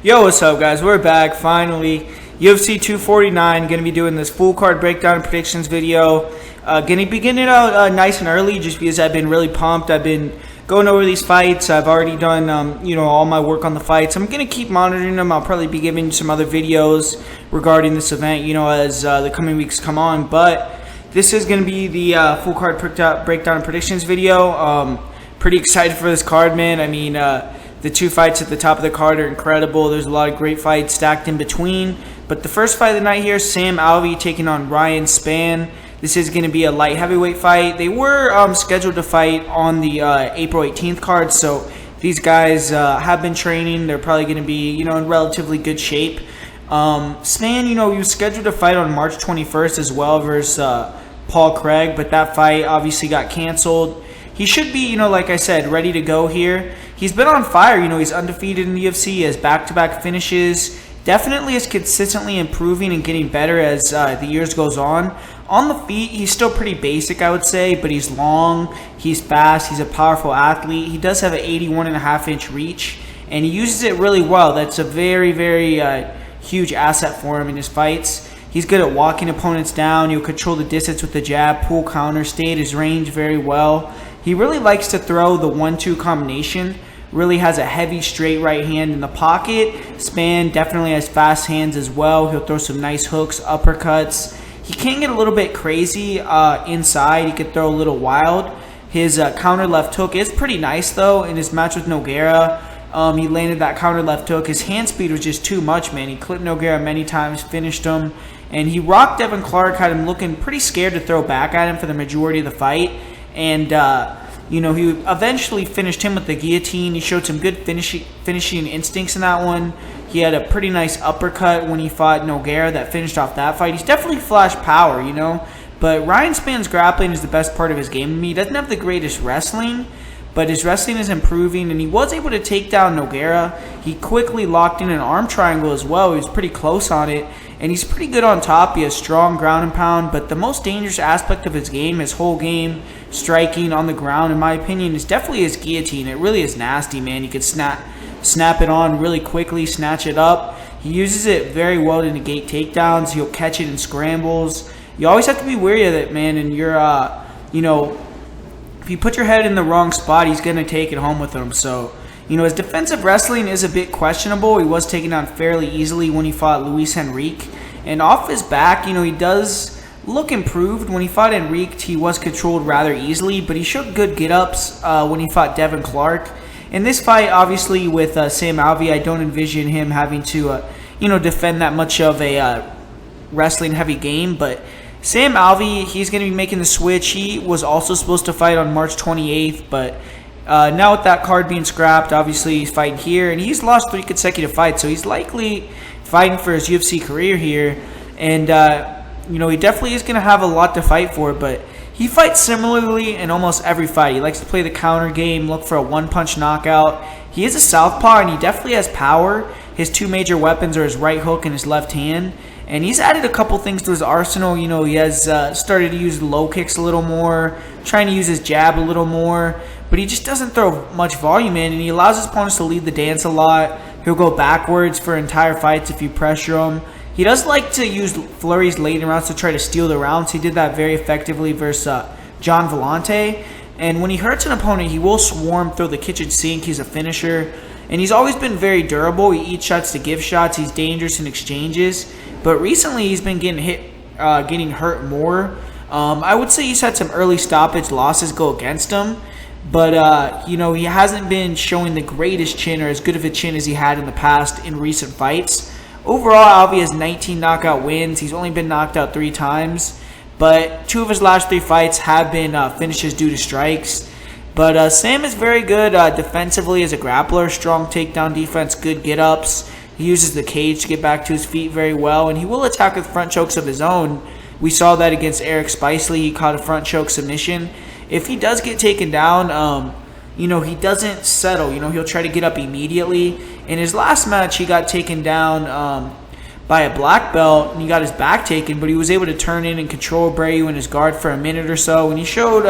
Yo, what's up, guys? We're back, finally. UFC 249, going to be doing this full card breakdown predictions video. Going to be getting it out nice and early just because I've been really pumped. I've been going over these fights. I've already done, all my work on the fights. I'm going to keep monitoring them. I'll probably be giving some other videos regarding this event, as the coming weeks come on. But this is going to be the full card breakdown predictions video. Pretty excited for this card, man. I mean, the two fights at the top of the card are incredible. There's a lot of great fights stacked in between. But the first fight of the night here, Sam Alvey taking on Ryan Spann. This is going to be a light heavyweight fight. They were scheduled to fight on the April 18th card, so these guys have been training. They're probably going to be, in relatively good shape. Spann, he was scheduled to fight on March 21st as well versus Paul Craig, but that fight obviously got canceled. He should be, like I said, ready to go here. He's been on fire. He's undefeated in the UFC. He has back-to-back finishes. Definitely is consistently improving and getting better as the years goes on. On the feet, he's still pretty basic, I would say, but he's long, he's fast, he's a powerful athlete. He does have an 81.5-inch reach, and he uses it really well. That's a very, very huge asset for him in his fights. He's good at walking opponents down. He'll control the distance with the jab, pull counter, stay at his range very well. He really likes to throw the 1-2 combination. Really has a heavy straight right hand in the pocket. Spann definitely has fast hands as well. He'll throw some nice hooks, uppercuts. He can get a little bit crazy inside. He could throw a little wild. His counter left hook is pretty nice, though. In his match with Nogueira, he landed that counter left hook. His hand speed was just too much, man. He clipped Nogueira many times, finished him. And he rocked Devin Clark, had him looking pretty scared to throw back at him for the majority of the fight. And, he eventually finished him with the guillotine. He showed some good finishing instincts in that one. He had a pretty nice uppercut when he fought Nogueira that finished off that fight. He's definitely flash power, But Ryan Spann's grappling is the best part of his game to me. He doesn't have the greatest wrestling, but his wrestling is improving, and he was able to take down Nogueira. He quickly locked in an arm triangle as well. He was pretty close on it, and he's pretty good on top. He has strong ground and pound, but the most dangerous aspect of his game, his whole game, striking on the ground, in my opinion, is definitely his guillotine. It really is nasty, man. You could snap it on really quickly, snatch it up. He uses it very well to negate takedowns. He'll catch it in scrambles. You always have to be wary of it, man, and you're, if you put your head in the wrong spot, he's going to take it home with him. So, his defensive wrestling is a bit questionable. He was taken down fairly easily when he fought Luis Henrique. And off his back, he does look improved. When he fought Henrique, he was controlled rather easily, but he showed good get-ups when he fought Devin Clark. In this fight, obviously, with Sam Alvey, I don't envision him having to, defend that much of a wrestling-heavy game, but Sam Alvey, he's going to be making the switch. He was also supposed to fight on March 28th, but now with that card being scrapped, obviously he's fighting here, and he's lost 3 consecutive fights, so he's likely fighting for his UFC career here, and, he definitely is going to have a lot to fight for, but he fights similarly in almost every fight. He likes to play the counter game, look for a one-punch knockout. He is a southpaw, and he definitely has power. His 2 major weapons are his right hook and his left hand. And he's added a couple things to his arsenal. He has started to use low kicks a little more, trying to use his jab a little more. But he just doesn't throw much volume in, and he allows his opponents to lead the dance a lot. He'll go backwards for entire fights if you pressure him. He does like to use flurries late in rounds to try to steal the rounds. He did that very effectively versus John Vellante. And when he hurts an opponent, he will swarm, throw the kitchen sink. He's a finisher. And he's always been very durable. He eats shots to give shots. He's dangerous in exchanges. But recently, he's been getting hurt more. I would say he's had some early stoppage losses go against him. But, he hasn't been showing the greatest chin or as good of a chin as he had in the past in recent fights. Overall, Alvey has 19 knockout wins. He's only been knocked out 3 times. But 2 of his last 3 fights have been finishes due to strikes. But Sam is very good defensively as a grappler. Strong takedown defense, good get-ups. He uses the cage to get back to his feet very well. And he will attack with front chokes of his own. We saw that against Eric Spicely. He caught a front choke submission. If he does get taken down, he doesn't settle. He'll try to get up immediately. In his last match, he got taken down by a black belt, and he got his back taken, but he was able to turn in and control Breu in his guard for a minute or so, and he showed,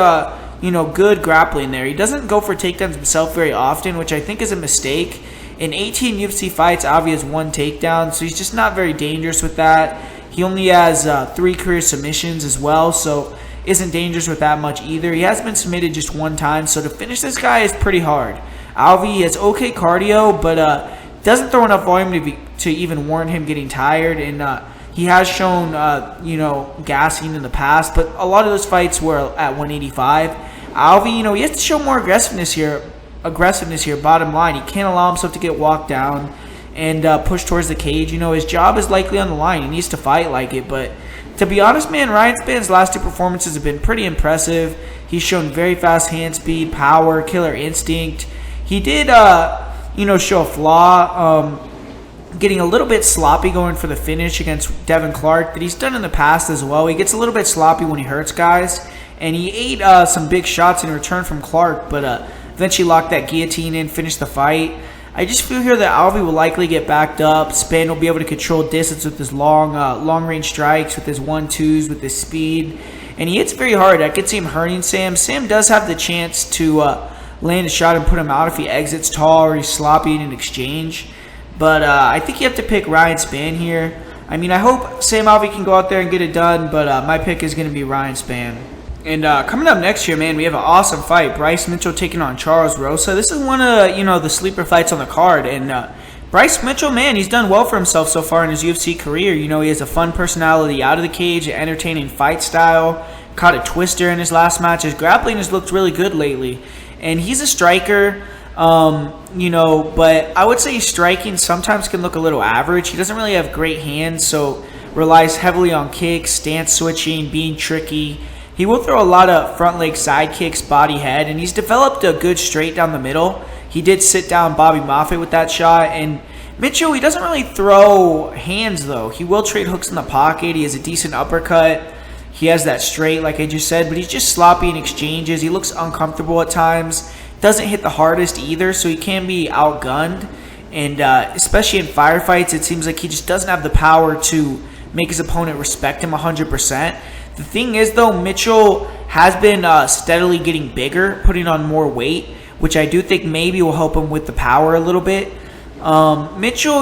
good grappling there. He doesn't go for takedowns himself very often, which I think is a mistake. In 18 UFC fights, Alvi has 1 takedown, so he's just not very dangerous with that. He only has 3 career submissions as well, so isn't dangerous with that much either. He has been submitted just 1 time, so to finish this guy is pretty hard. Alvi has okay cardio, but doesn't throw enough volume to even warrant him getting tired, and he has shown, gassing in the past, but a lot of those fights were at 185. Alvi, he has to show more aggressiveness here, bottom line. He can't allow himself to get walked down and push towards the cage. His job is likely on the line. He needs to fight like it, but to be honest, man, Ryan Spann's last 2 performances have been pretty impressive. He's shown very fast hand speed, power, killer instinct. He did, show a flaw, getting a little bit sloppy going for the finish against Devin Clark that he's done in the past as well. He gets a little bit sloppy when he hurts guys, and he ate some big shots in return from Clark, but eventually locked that guillotine in, finished the fight. I just feel here that Alvi will likely get backed up. Spann will be able to control distance with his long-range strikes, with his 1-2s, with his speed, and he hits very hard. I could see him hurting Sam. Sam does have the chance to land a shot and put him out if he exits tall or he's sloppy in an exchange. But I think you have to pick Ryan Spann here. I mean, I hope Sam Alvi can go out there and get it done, but my pick is going to be Ryan Spann. And coming up next year, man, we have an awesome fight. Bryce Mitchell taking on Charles Rosa. This is one of, the sleeper fights on the card. And Bryce Mitchell, man, he's done well for himself so far in his UFC career. He has a fun personality out of the cage, an entertaining fight style. Caught a twister in his last match. His grappling has looked really good lately. And he's a striker, but I would say striking sometimes can look a little average. He doesn't really have great hands, so relies heavily on kicks, stance switching, being tricky. He will throw a lot of front leg side kicks, body head, and he's developed a good straight down the middle. He did sit down Bobby Moffett with that shot. And Mitchell, he doesn't really throw hands, though. He will trade hooks in the pocket. He has a decent uppercut. He has that straight, like I just said, but he's just sloppy in exchanges. He looks uncomfortable at times. Doesn't hit the hardest either, so he can be outgunned. And especially in firefights, it seems like he just doesn't have the power to make his opponent respect him 100%. The thing is, though, Mitchell has been steadily getting bigger, putting on more weight, which I do think maybe will help him with the power a little bit. Mitchell,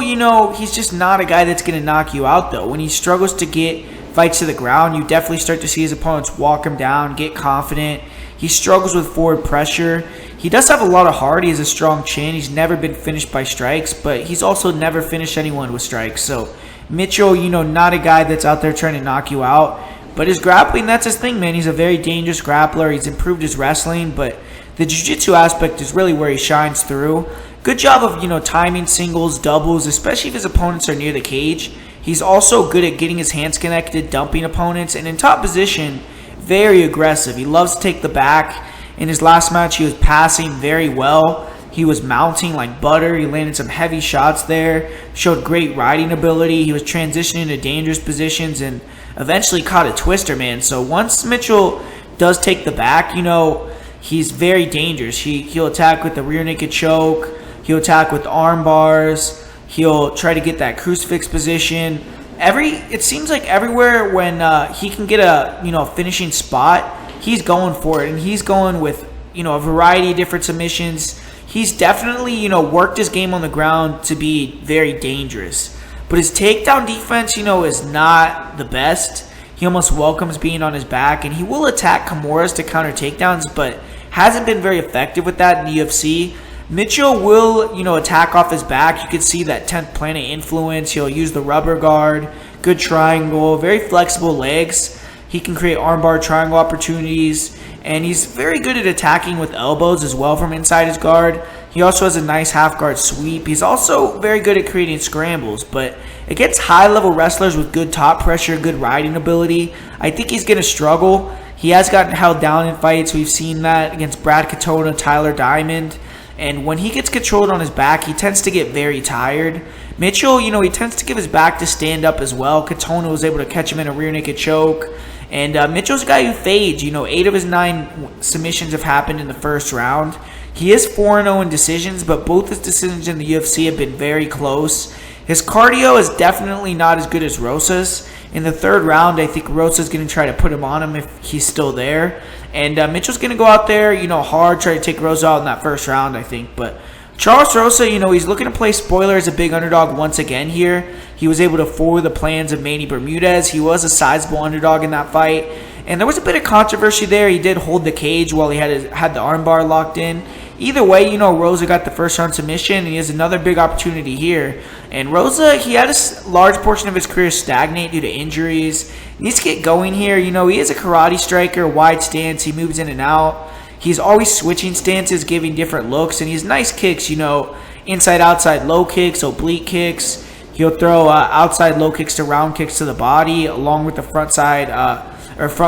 he's just not a guy that's going to knock you out, though. When he struggles to get fights to the ground, you definitely start to see his opponents walk him down, get confident. He struggles with forward pressure. He does have a lot of heart. He has a strong chin. He's never been finished by strikes, but he's also never finished anyone with strikes. So Mitchell, not a guy that's out there trying to knock you out. But his grappling, that's his thing, man. He's a very dangerous grappler. He's improved his wrestling, but the jiu-jitsu aspect is really where he shines through. Good job of, timing singles, doubles, especially if his opponents are near the cage. He's also good at getting his hands connected, dumping opponents, and in top position, very aggressive. He loves to take the back. In his last match, he was passing very well. He was mounting like butter. He landed some heavy shots there, showed great riding ability. He was transitioning to dangerous positions and eventually caught a twister, man. So once Mitchell does take the back, he's very dangerous. He'll attack with the rear naked choke. He'll attack with arm bars. He'll try to get that crucifix position. It seems like everywhere when he can get a finishing spot, he's going for it, and he's going with a variety of different submissions. He's definitely worked his game on the ground to be very dangerous. But his takedown defense, is not the best. He almost welcomes being on his back, and he will attack Kimuras to counter takedowns, but hasn't been very effective with that in the UFC. Mitchell will, attack off his back. You can see that 10th planet influence. He'll use the rubber guard, good triangle, very flexible legs. He can create armbar triangle opportunities, and he's very good at attacking with elbows as well from inside his guard. He also has a nice half guard sweep. He's also very good at creating scrambles, but against high-level wrestlers with good top pressure, good riding ability, I think he's going to struggle. He has gotten held down in fights. We've seen that against Brad Katona, Tyler Diamond. And when he gets controlled on his back, he tends to get very tired. Mitchell, he tends to give his back to stand up as well. Katona was able to catch him in a rear naked choke. And Mitchell's a guy who fades. 8 of his 9 submissions have happened in the first round. He is 4-0 in decisions, but both his decisions in the UFC have been very close. His cardio is definitely not as good as Rosa's. In the third round, I think Rosa's going to try to put him on him if he's still there. And Mitchell's going to go out there, hard, try to take Rosa out in that first round, I think. But Charles Rosa, he's looking to play spoiler as a big underdog once again here. He was able to forward the plans of Manny Bermudez. He was a sizable underdog in that fight. And there was a bit of controversy there. He did hold the cage while he had the armbar locked in. Either way, Rosa got the first round submission, and he has another big opportunity here. And Rosa, he had a large portion of his career stagnate due to injuries. He needs to get going here. He is a karate striker, wide stance. He moves in and out. He's always switching stances, giving different looks, and he has nice kicks, inside, outside, low kicks, oblique kicks. He'll throw outside low kicks to round kicks to the body, along with the front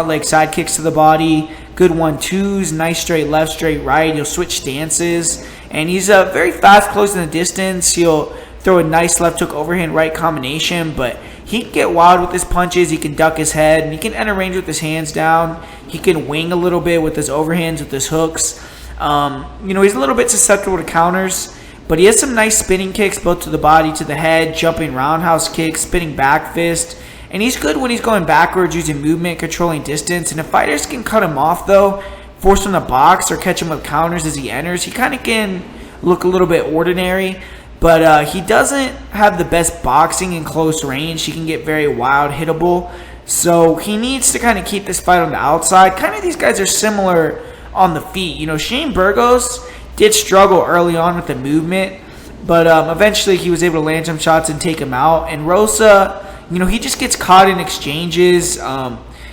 leg side kicks to the body. Good 1-2s, nice straight left, straight right. He'll switch stances, and he's very fast closing the distance. He'll throw a nice left hook overhand right combination, but he can get wild with his punches. He can duck his head, and he can enter range with his hands down. He can wing a little bit with his overhands, with his hooks. He's a little bit susceptible to counters, but he has some nice spinning kicks, both to the body, to the head, jumping roundhouse kicks, spinning back fist. And he's good when he's going backwards, using movement, controlling distance. And if fighters can cut him off, though, force him to box or catch him with counters as he enters, he kind of can look a little bit ordinary. But he doesn't have the best boxing in close range. He can get very wild, hittable. So he needs to kind of keep this fight on the outside. Kind of these guys are similar on the feet. Shane Burgos did struggle early on with the movement, but eventually he was able to land some shots and take him out. And Rosa, he just gets caught in exchanges.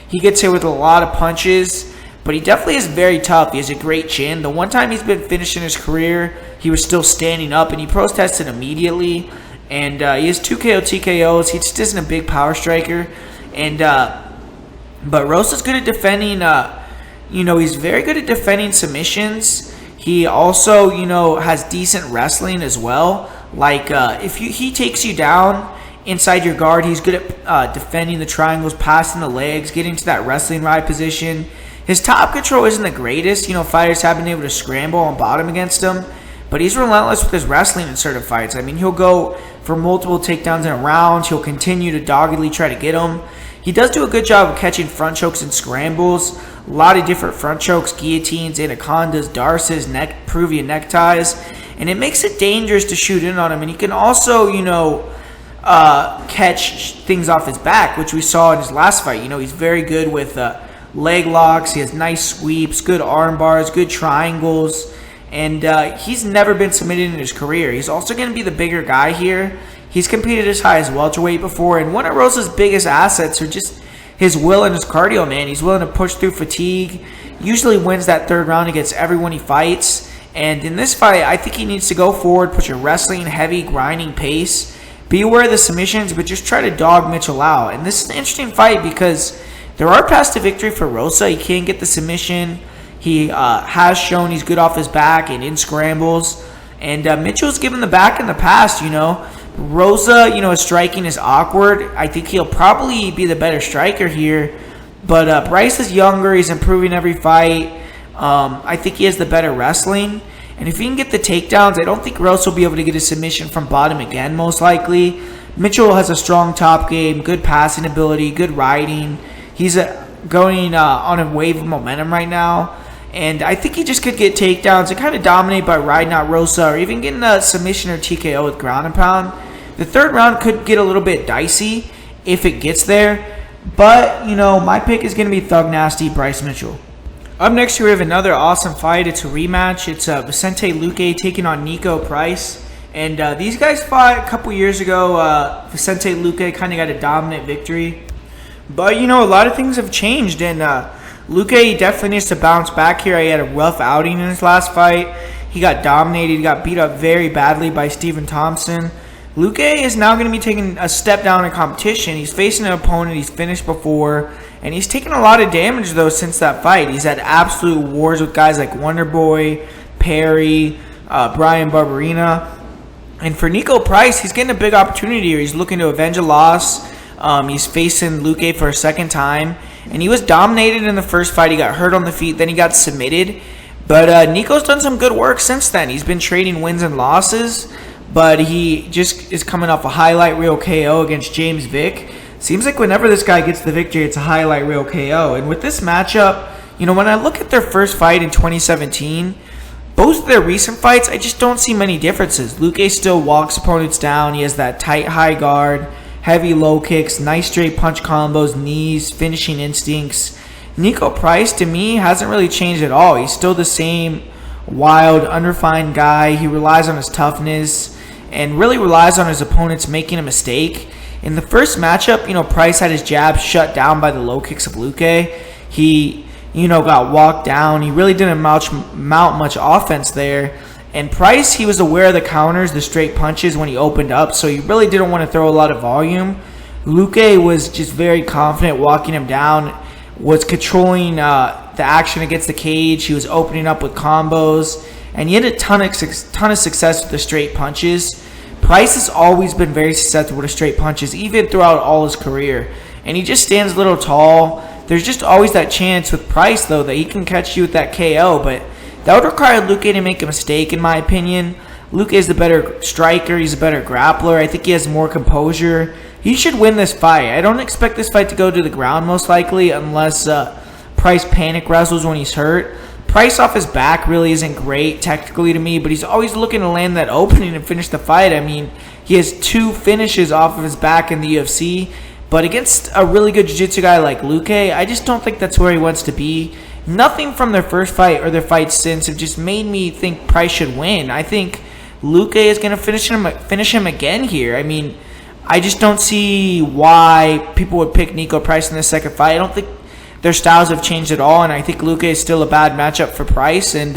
He gets hit with a lot of punches, but he definitely is very tough. He has a great chin. The one time he's been finished in his career, he was still standing up, and he protested immediately. And he has 2 KO TKOs. He just isn't a big power striker. And but Rosa's good at defending. He's very good at defending submissions. He also, has decent wrestling as well. Like if he takes you down inside your guard, he's good at defending the triangles, passing the legs, getting to that wrestling ride position. His top control isn't the greatest. Fighters have been able to scramble on bottom against him, but he's relentless with his wrestling in certain fights. I mean, he'll go for multiple takedowns in a round. He'll continue to doggedly try to get him. He does do a good job of catching front chokes and scrambles. A lot of different front chokes, guillotines, anacondas, darces, Peruvian neckties, and it makes it dangerous to shoot in on him. And he can also, catch things off his back, which we saw in his last fight. He's very good with leg locks. He has nice sweeps, good arm bars, good triangles, and he's never been submitted in his career. He's also going to be the bigger guy here. He's competed as high as welterweight before, and one of Rosa's biggest assets are just his will and his cardio, man. He's willing to push through fatigue, usually wins that third round against everyone he fights, and in this fight, I think he needs to go forward, put your wrestling, heavy, grinding pace, be aware of the submissions, but just try to dog Mitchell out. And this is an interesting fight because there are paths to victory for Rosa. He can get the submission. He has shown he's good off his back and in scrambles. And Mitchell's given the back in the past, Rosa, his striking is awkward. I think he'll probably be the better striker here. But Brice is younger. He's improving every fight. I think he has the better wrestling. And if he can get the takedowns, I don't think Rosa will be able to get a submission from bottom again, most likely. Mitchell has a strong top game, good passing ability, good riding. He's going on a wave of momentum right now. And I think he just could get takedowns and kind of dominate by riding out Rosa or even getting a submission or TKO with ground and pound. The third round could get a little bit dicey if it gets there. But, my pick is going to be Thug Nasty, Brice Mitchell. Up next, we have another awesome fight. It's a rematch. It's Vicente Luque taking on Niko Price. And these guys fought a couple years ago. Vicente Luque kind of got a dominant victory. But, a lot of things have changed. And Luque definitely needs to bounce back here. He had a rough outing in his last fight. He got dominated. He got beat up very badly by Stephen Thompson. Luque is now going to be taking a step down in competition. He's facing an opponent he's finished before, and he's taken a lot of damage, though, since that fight. He's had absolute wars with guys like Wonderboy, Perry, Brian Barberina. And for Niko Price, he's getting a big opportunity here. He's looking to avenge a loss. He's facing Luque for a second time, and he was dominated in the first fight. He got hurt on the feet, then he got submitted. But Niko's done some good work since then. He's been trading wins and losses, but he just is coming off a highlight reel KO against James Vick. Seems like whenever this guy gets the victory, it's a highlight reel KO. And with this matchup, when I look at their first fight in 2017, both of their recent fights, I just don't see many differences. Luque still walks opponents down. He has that tight high guard, heavy low kicks, nice straight punch combos, knees, finishing instincts. Niko Price, to me, hasn't really changed at all. He's still the same wild, unrefined guy. He relies on his toughness and really relies on his opponents making a mistake. In the first matchup, Price had his jab shut down by the low kicks of Luque. He got walked down. He really didn't mount much offense there. And Price, he was aware of the counters, the straight punches when he opened up, so he really didn't want to throw a lot of volume. Luque was just very confident walking him down, was controlling the action against the cage. He was opening up with combos, and he had a ton of success with the straight punches. Price has always been very susceptible to straight punches, even throughout all his career. And he just stands a little tall. There's just always that chance with Price, though, that he can catch you with that KO, but that would require Luque to make a mistake, in my opinion. Luque is the better striker. He's a better grappler. I think he has more composure. He should win this fight. I don't expect this fight to go to the ground, most likely, unless Price panic wrestles when he's hurt. Price off his back really isn't great technically to me, but he's always looking to land that opening and finish the fight. I mean, he has 2 finishes off of his back in the UFC. But against a really good jiu-jitsu guy like Luque, I just don't think that's where he wants to be. Nothing from their first fight or their fights since have just made me think Price should win. I think Luque is going to finish him again here. I mean, I just don't see why people would pick Niko Price in the second fight. I don't think their styles have changed at all, and I think Luque is still a bad matchup for Price. And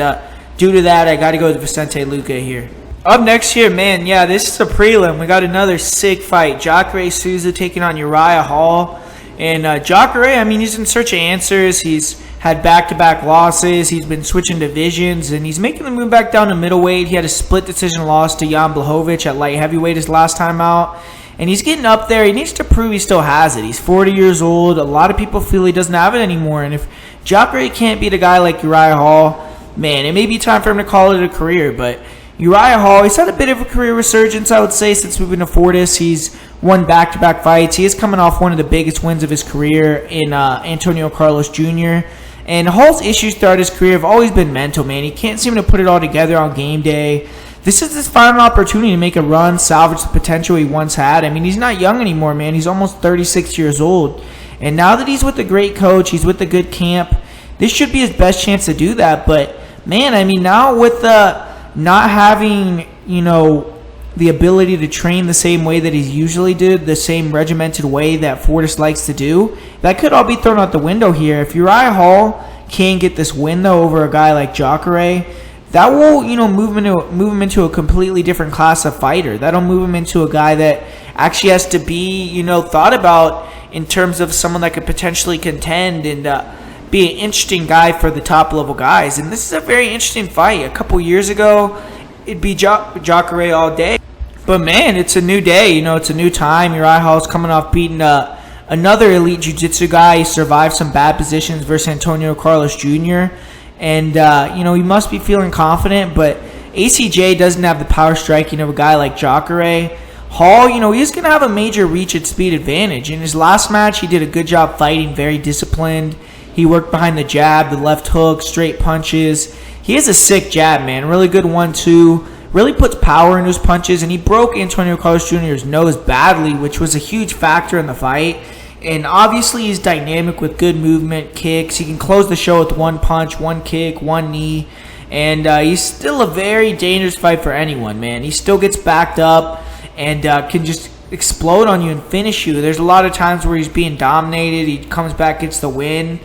due to that, I got to go with Vicente Luque here. Up next here, man, yeah, this is a prelim. We got another sick fight. Jacare Souza taking on Uriah Hall. And Jacare, I mean, he's in search of answers. He's had back-to-back losses. He's been switching divisions, and he's making the move back down to middleweight. He had a split decision loss to Jan Blachowicz at light heavyweight his last time out. And he's getting up there. He needs to prove he still has it. He's 40 years old. A lot of people feel he doesn't have it anymore. And if Jacare can't beat a guy like Uriah Hall, man, it may be time for him to call it a career, but Uriah Hall, he's had a bit of a career resurgence, I would say, since moving to Fortis. He's won back-to-back fights. He is coming off one of the biggest wins of his career in Antonio Carlos Jr. And Hall's issues throughout his career have always been mental, man. He can't seem to put it all together on game day. This is his final opportunity to make a run, salvage the potential he once had. I mean, he's not young anymore, man. He's almost 36 years old. And now that he's with a great coach, he's with a good camp, this should be his best chance to do that. But, man, I mean, now with not having, the ability to train the same way that he usually did, the same regimented way that Fortis likes to do, that could all be thrown out the window here. If Uriah Hall can get this win, though, over a guy like Jacare, that will, move him into a completely different class of fighter. That'll move him into a guy that actually has to be, thought about in terms of someone that could potentially contend and be an interesting guy for the top-level guys. And this is a very interesting fight. A couple years ago, it'd be Jacare all day. But, man, it's a new day. It's a new time. Uriah Hall's coming off beating another elite jiu-jitsu guy. He survived some bad positions versus Antonio Carlos Jr. And, he must be feeling confident. But ACJ doesn't have the power striking of a guy like Jacare. Hall, he's going to have a major reach and speed advantage. In his last match, he did a good job fighting, very disciplined. He worked behind the jab, the left hook, straight punches. He has a sick jab, man. Really good 1-2. Really puts power into his punches. And he broke Antonio Carlos Jr.'s nose badly, which was a huge factor in the fight. And obviously he's dynamic with good movement, kicks. He can close the show with one punch, one kick, one knee. And he's still a very dangerous fight for anyone, man. He still gets backed up and can just explode on you and finish you. There's a lot of times where he's being dominated. He comes back, gets the win.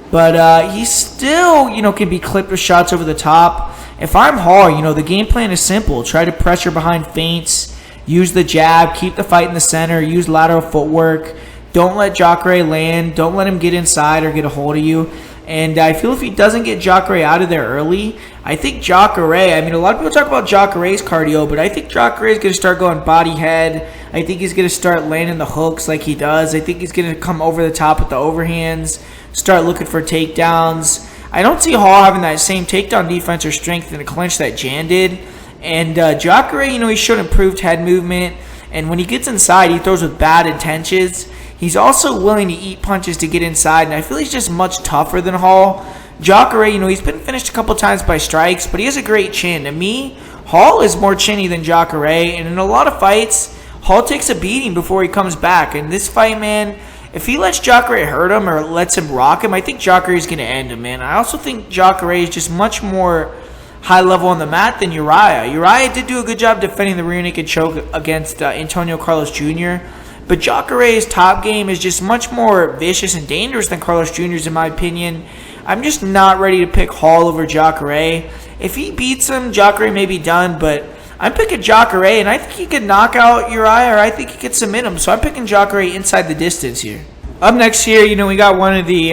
But he still, can be clipped with shots over the top. If I'm Hall, the game plan is simple. Try to pressure behind feints. Use the jab. Keep the fight in the center. Use lateral footwork. Don't let Jacare land. Don't let him get inside or get a hold of you. And I feel if he doesn't get Jacare out of there early, I think Jacare, a lot of people talk about Jacare's cardio, but I think Jacare is going to start going body head. I think he's going to start landing the hooks like he does. I think he's going to come over the top with the overhands, start looking for takedowns. I don't see Hall having that same takedown defense or strength in a clinch that Jan did. And Jacare, he showed improved head movement. And when he gets inside, he throws with bad intentions. He's also willing to eat punches to get inside, and I feel he's just much tougher than Hall. Jacare, he's been finished a couple times by strikes, but he has a great chin. To me, Hall is more chinny than Jacare, and in a lot of fights, Hall takes a beating before he comes back. And this fight, man, if he lets Jacare hurt him or lets him rock him, I think Jacare is going to end him, man. I also think Jacare is just much more high level on the mat than Uriah. Uriah did do a good job defending the rear naked choke against Antonio Carlos Jr., but Jacare's top game is just much more vicious and dangerous than Carlos Jr.'s, in my opinion. I'm just not ready to pick Hall over Jacare. If he beats him, Jacare may be done, but I'm picking Jacare, and I think he could knock out Uriah, or I think he could submit him. So I'm picking Jacare inside the distance here. Up next here, we got one of the,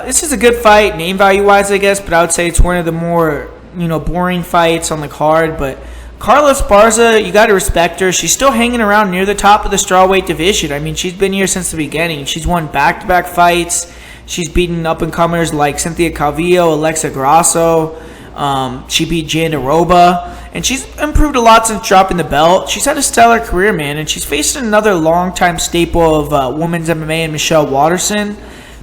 this is a good fight, name value-wise, I guess, but I would say it's one of the more, boring fights on the card. But Carlos Barza, you got to respect her. She's still hanging around near the top of the strawweight division. I mean, she's been here since the beginning. She's won back-to-back fights. She's beaten up-and-comers like Cynthia Calvillo, Alexia Grasso. She beat Jandaroba, and she's improved a lot since dropping the belt. She's had a stellar career, man, and she's faced another longtime staple of women's MMA in Michelle Waterson.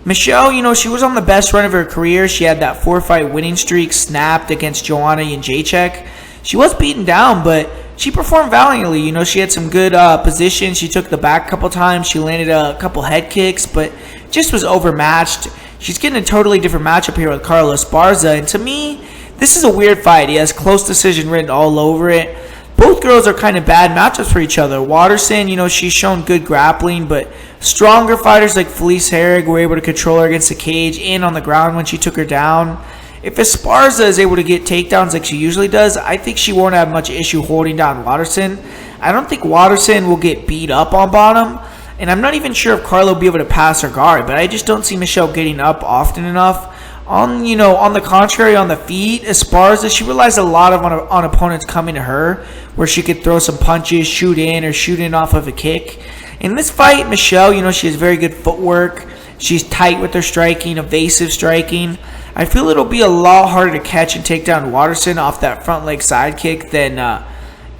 Michelle, she was on the best run of her career. She had that 4-fight winning streak snapped against Joanna Jędrzejczyk. She was beaten down, but she performed valiantly. She had some good positions. She took the back a couple times. She landed a couple head kicks, but just was overmatched. She's getting a totally different matchup here with Carlos Barza, and to me, this is a weird fight. He has close decision written all over it. Both girls are kind of bad matchups for each other. Waterson, she's shown good grappling, but stronger fighters like Felice Herrig were able to control her against the cage and on the ground when she took her down. If Esparza is able to get takedowns like she usually does, I think she won't have much issue holding down Waterson. I don't think Waterson will get beat up on bottom, and I'm not even sure if Carlo will be able to pass her guard, but I just don't see Michelle getting up often enough. On the contrary, on the feet, Esparza, she relies a lot on opponents coming to her, where she could throw some punches, shoot in, or shoot in off of a kick. In this fight, Michelle, she has very good footwork. She's tight with her striking, evasive striking. I feel it'll be a lot harder to catch and take down Waterson off that front leg side kick than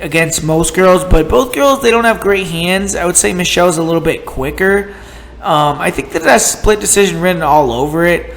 against most girls. But both girls, they don't have great hands. I would say Michelle's a little bit quicker. I think that has split decision written all over it.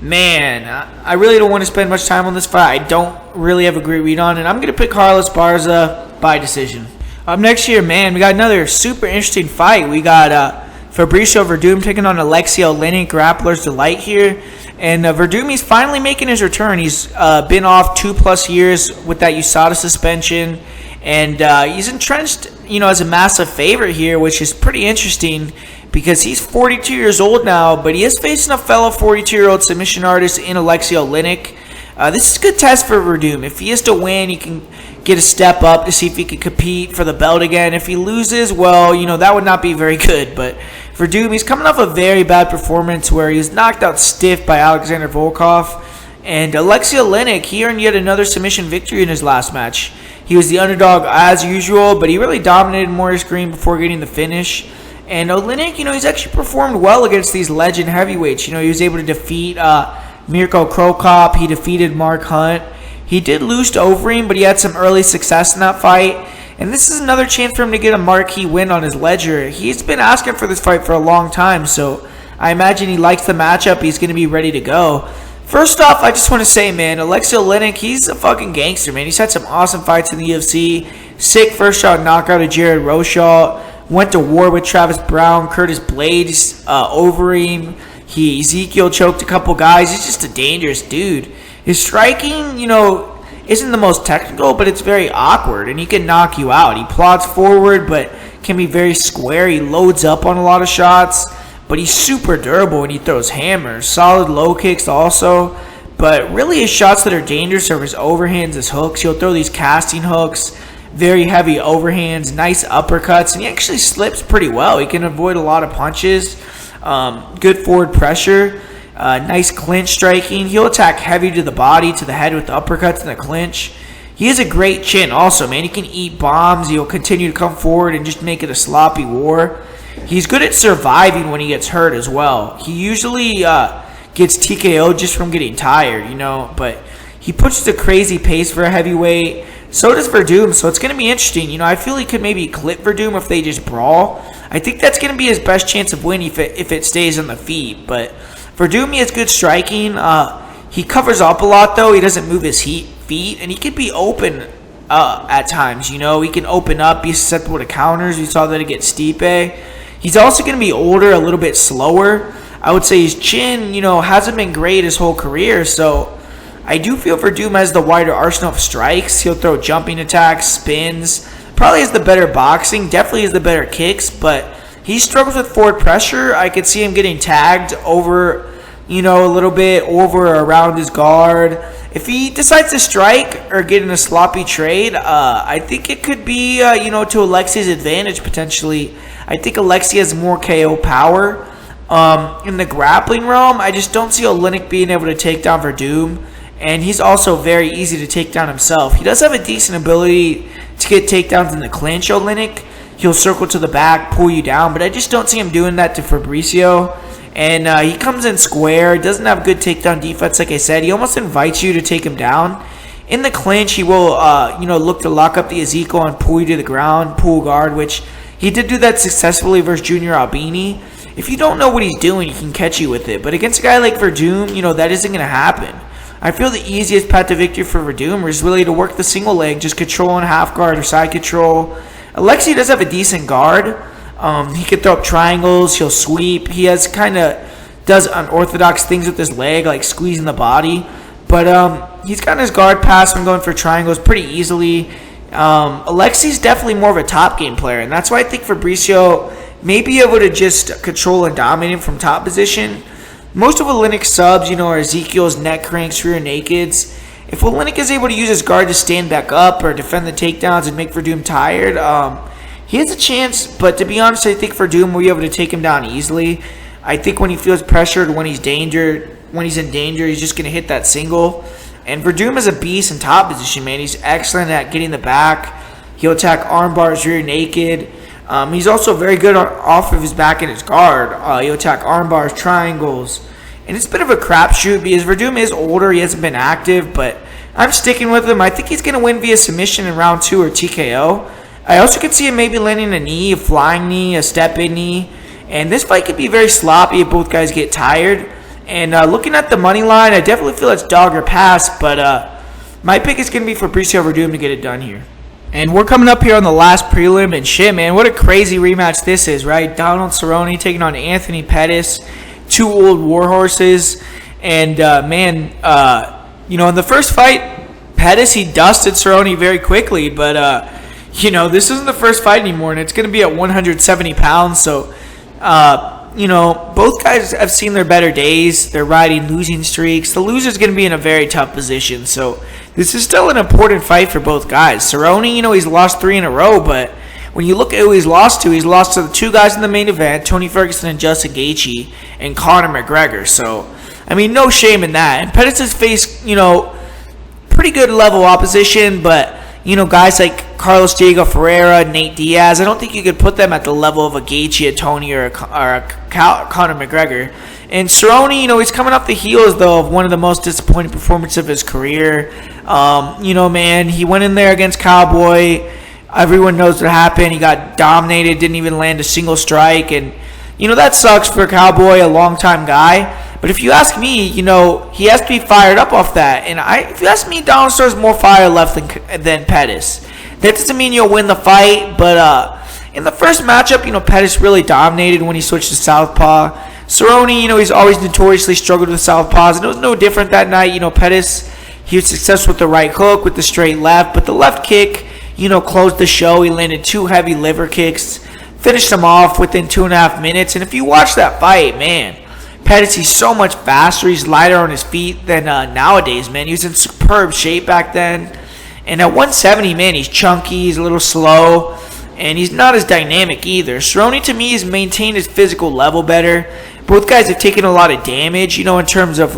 Man, I really don't want to spend much time on this fight. I don't really have a great read on it. I'm going to pick Carlos Barza by decision. Up next here, man, we got another super interesting fight. We got Fabricio Werdum taking on Alexia, Linic, Grappler's Delight here. And Werdum, he's finally making his return. He's been off 2+ years with that USADA suspension. And he's entrenched, as a massive favorite here, which is pretty interesting, because he's 42 years old now, but he is facing a fellow 42-year-old submission artist in Alexia Linic. This is a good test for Werdum. If he is to win, he can get a step up to see if he can compete for the belt again. If he loses, well, that would not be very good. But Werdum, he's coming off a very bad performance where he was knocked out stiff by Alexander Volkov. And Alexia Linic, he earned yet another submission victory in his last match. He was the underdog as usual, but he really dominated Maurice Green before getting the finish. And Linic, he's actually performed well against these legend heavyweights. He was able to defeat Mirko Krokop. He defeated Mark Hunt. He did lose to Overeem, but he had some early success in that fight. And this is another chance for him to get a marquee win on his ledger. He's been asking for this fight for a long time, so I imagine he likes the matchup. He's going to be ready to go. First off, I just want to say, man, Alexia Linic, he's a fucking gangster, man. He's had some awesome fights in the UFC. Sick first-shot knockout of Jared Roshaw. Went to war with Travis Brown, Curtis Blades, Overeem. Ezekiel choked a couple guys. He's just a dangerous dude. His striking, isn't the most technical, but it's very awkward, and he can knock you out. He plods forward, but can be very square. He loads up on a lot of shots, but he's super durable when he throws hammers. Solid low kicks also, but really his shots that are dangerous are his overhands, his hooks. He'll throw these casting hooks, very heavy overhands, nice uppercuts, and he actually slips pretty well. He can avoid a lot of punches, good forward pressure, nice clinch striking. He'll attack heavy to the body, to the head with the uppercuts and the clinch. He has a great chin also, man. He can eat bombs. He'll continue to come forward and just make it a sloppy war. He's good at surviving when he gets hurt as well. He usually gets TKO'd just from getting tired, but he pushes a crazy pace for a heavyweight. So does Werdum, so it's going to be interesting. I feel he could maybe clip Werdum if they just brawl. I think that's going to be his best chance of winning if it stays on the feet. But Werdum has good striking. He covers up a lot, though. He doesn't move his feet, and he can be open at times. He can open up, be susceptible to counters. We saw that against Stipe. He's also going to be older, a little bit slower. I would say his chin, hasn't been great his whole career, so I do feel Werdum has the wider arsenal of strikes. He'll throw jumping attacks, spins, probably has the better boxing, definitely has the better kicks, but he struggles with forward pressure. I could see him getting tagged over, a little bit over or around his guard. If he decides to strike or get in a sloppy trade, I think it could be, to Alexia's advantage potentially. I think Alexia has more KO power. In the grappling realm, I just don't see Linic being able to take down Werdum, and he's also very easy to take down himself. He does have a decent ability to get takedowns in the clinch, Linic. He'll circle to the back, pull you down, but I just don't see him doing that to Fabricio. And he comes in square, doesn't have good takedown defense, like I said. He almost invites you to take him down. In the clinch, he will, look to lock up the Ezekiel and pull you to the ground, pull guard, which he did do that successfully versus Junior Albini. If you don't know what he's doing, he can catch you with it. But against a guy like Werdum, that isn't going to happen. I feel the easiest path to victory for Werdum is really to work the single leg, just controlling half guard or side control. Alexia does have a decent guard. He can throw up triangles. He'll sweep. He does unorthodox things with his leg, like squeezing the body. But he's gotten his guard pass from going for triangles pretty easily. Alexi's definitely more of a top game player, and that's why I think Fabricio may be able to just control and dominate him from top position. Most of Linic's subs, are Ezekiel's neck cranks, rear nakeds. If Linic is able to use his guard to stand back up or defend the takedowns and make Werdum tired, he has a chance. But to be honest, I think Werdum will be able to take him down easily. I think when he feels pressured, when he's in danger, he's just going to hit that single. And Werdum is a beast in top position, man. He's excellent at getting the back. He'll attack arm bars, rear naked. He's also very good off of his back and his guard. He'll attack arm bars, triangles. And it's a bit of a crapshoot because Werdum is older. He hasn't been active, but I'm sticking with him. I think he's going to win via submission in round 2 or TKO. I also could see him maybe landing a knee, a flying knee, a step-in knee. And this fight could be very sloppy if both guys get tired. And looking at the money line, I definitely feel it's dog or pass, but my pick is going to be Fabricio Werdum to get it done here. And we're coming up here on the last prelim, and shit, man, what a crazy rematch this is, right? Donald Cerrone taking on Anthony Pettis, two old warhorses. And, in the first fight, Pettis, he dusted Cerrone very quickly. But, this isn't the first fight anymore, and it's going to be at 170 pounds. So, both guys have seen their better days. They're riding losing streaks. The loser's going to be in a very tough position. So, this is still an important fight for both guys. Cerrone, he's lost 3 in a row, but when you look at who he's lost to the 2 guys in the main event, Tony Ferguson and Justin Gaethje, and Conor McGregor. So, no shame in that. And Pettis has faced, pretty good level opposition, but, guys like Carlos Diego Ferreira, Nate Diaz, I don't think you could put them at the level of a Gaethje, a Tony, or a Conor McGregor. And Cerrone, he's coming off the heels, though, of one of the most disappointing performances of his career. He went in there against Cowboy. Everyone knows what happened. He got dominated, didn't even land a single strike. And, that sucks for Cowboy, a longtime guy. But if you ask me, he has to be fired up off that. And if you ask me, Donald Starr's more fire left than Pettis. That doesn't mean you'll win the fight, but in the first matchup, Pettis really dominated when he switched to southpaw. Cerrone, he's always notoriously struggled with southpaws, and it was no different that night. Pettis, he was successful with the right hook, with the straight left, but the left kick, closed the show. He landed 2 heavy liver kicks, finished him off within 2.5 minutes. And if you watch that fight, man, Pettis, he's so much faster. He's lighter on his feet than nowadays, man. He was in superb shape back then. And at 170, man, he's chunky, he's a little slow, and he's not as dynamic either. Cerrone, to me, has maintained his physical level better. Both guys have taken a lot of damage, in terms of,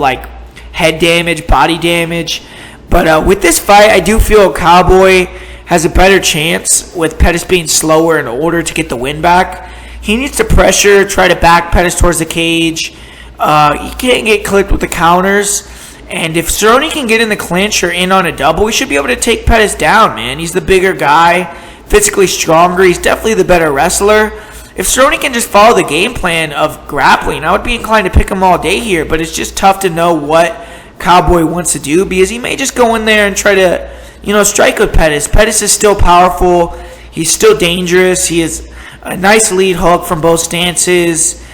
head damage, body damage. But with this fight, I do feel Cowboy has a better chance with Pettis being slower and older to get the win back. He needs to pressure, try to back Pettis towards the cage. He can't get clipped with the counters. And if Cerrone can get in the clinch or in on a double, he should be able to take Pettis down, man. He's the bigger guy, physically stronger. He's definitely the better wrestler. if Cerrone can just follow the game plan of grappling, I would be inclined to pick him all day here. But it's just tough to know what Cowboy wants to do, because he may just go in there and try to, strike with Pettis. Pettis is still powerful. He's still dangerous. He has a nice lead hook from both stances,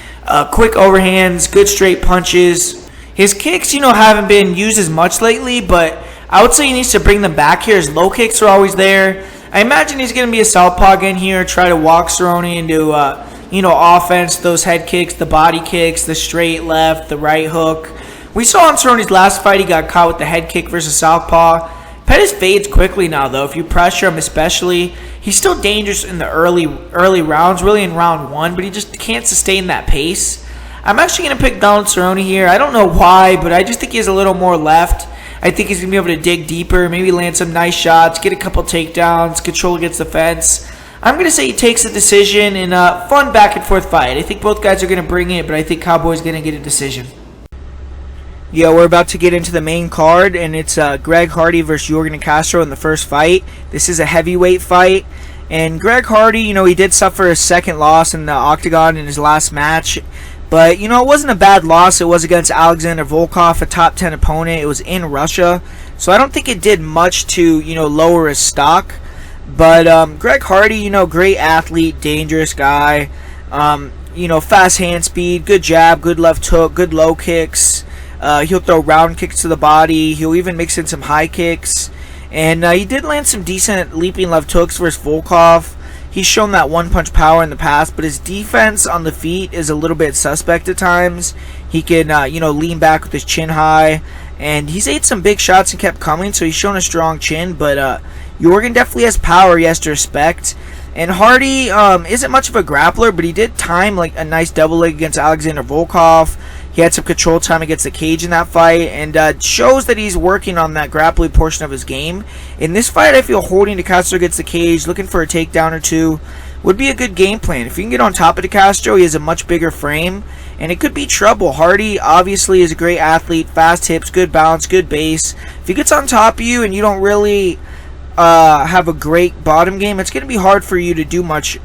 quick overhands, good straight punches. His kicks, haven't been used as much lately, but I would say he needs to bring them back here. His low kicks are always there. I imagine he's going to be a southpaw again here, try to walk Cerrone into, offense, those head kicks, the body kicks, the straight left, the right hook. We saw in Cerrone's last fight he got caught with the head kick versus southpaw. Pettis fades quickly now, though. If you pressure him especially, he's still dangerous in the early rounds, really in round 1, but he just can't sustain that pace. I'm actually going to pick Donald Cerrone here. I don't know why, but I just think he has a little more left. I think he's going to be able to dig deeper, maybe land some nice shots, get a couple takedowns, control against the fence. I'm going to say he takes a decision in a fun back-and-forth fight. I think both guys are going to bring it, but I think Cowboy's going to get a decision. Yeah, we're about to get into the main card, and it's Greg Hardy versus Yorgan Castro in the first fight. This is a heavyweight fight, and Greg Hardy, he did suffer a second loss in the octagon in his last match. But, it wasn't a bad loss. It was against Alexander Volkov, a top 10 opponent. It was in Russia. So I don't think it did much to, lower his stock. But Greg Hardy, great athlete, dangerous guy. Fast hand speed, good jab, good left hook, good low kicks. He'll throw round kicks to the body. He'll even mix in some high kicks. And he did land some decent leaping left hooks versus Volkov. He's shown that one-punch power in the past, but his defense on the feet is a little bit suspect at times. He can, lean back with his chin high, and he's ate some big shots and kept coming, so he's shown a strong chin, but Yorgan definitely has power he has to respect. And Hardy isn't much of a grappler, but he did time a nice double leg against Alexander Volkov. He had some control time against the cage in that fight, and shows that he's working on that grappling portion of his game. In this fight, I feel holding De Castro against the cage, looking for a takedown or two, would be a good game plan. If you can get on top of De Castro, he has a much bigger frame, and it could be trouble. Hardy obviously is a great athlete, fast hips, good balance, good base. If he gets on top of you and you don't really have a great bottom game, it's going to be hard for you to do much.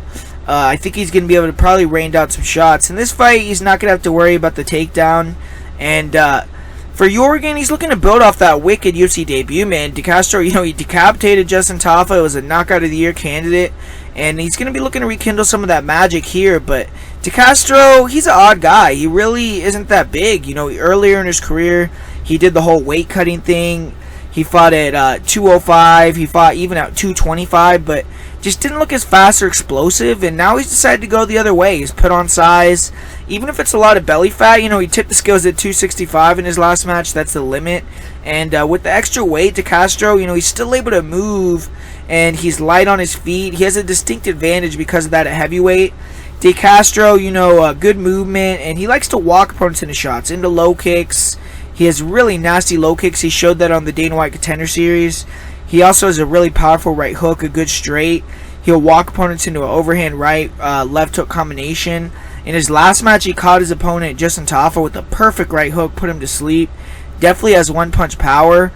I think he's going to be able to probably rain down some shots. In this fight, he's not going to have to worry about the takedown. And for Yorgan, he's looking to build off that wicked UFC debut, man. De Castro, he decapitated Justin Tafa. It was a knockout of the year candidate. And he's going to be looking to rekindle some of that magic here. But De Castro, he's an odd guy. He really isn't that big. Earlier in his career, he did the whole weight cutting thing. He fought at 205. He fought even at 225. But just didn't look as fast or explosive, and now he's decided to go the other way. He's put on size, even if it's a lot of belly fat. He tipped the scales at 265 in his last match. That's the limit. And with the extra weight, De Castro, he's still able to move, and he's light on his feet. He has a distinct advantage because of that at heavyweight. De Castro, good movement, and he likes to walk opponents into shots, into low kicks. He has really nasty low kicks. He showed that on the Dana White Contender Series. He also has a really powerful right hook, a good straight. He'll walk opponents into an overhand right, left hook combination. In his last match, he caught his opponent, Justin Tafa, with a perfect right hook, put him to sleep. Definitely has one-punch power.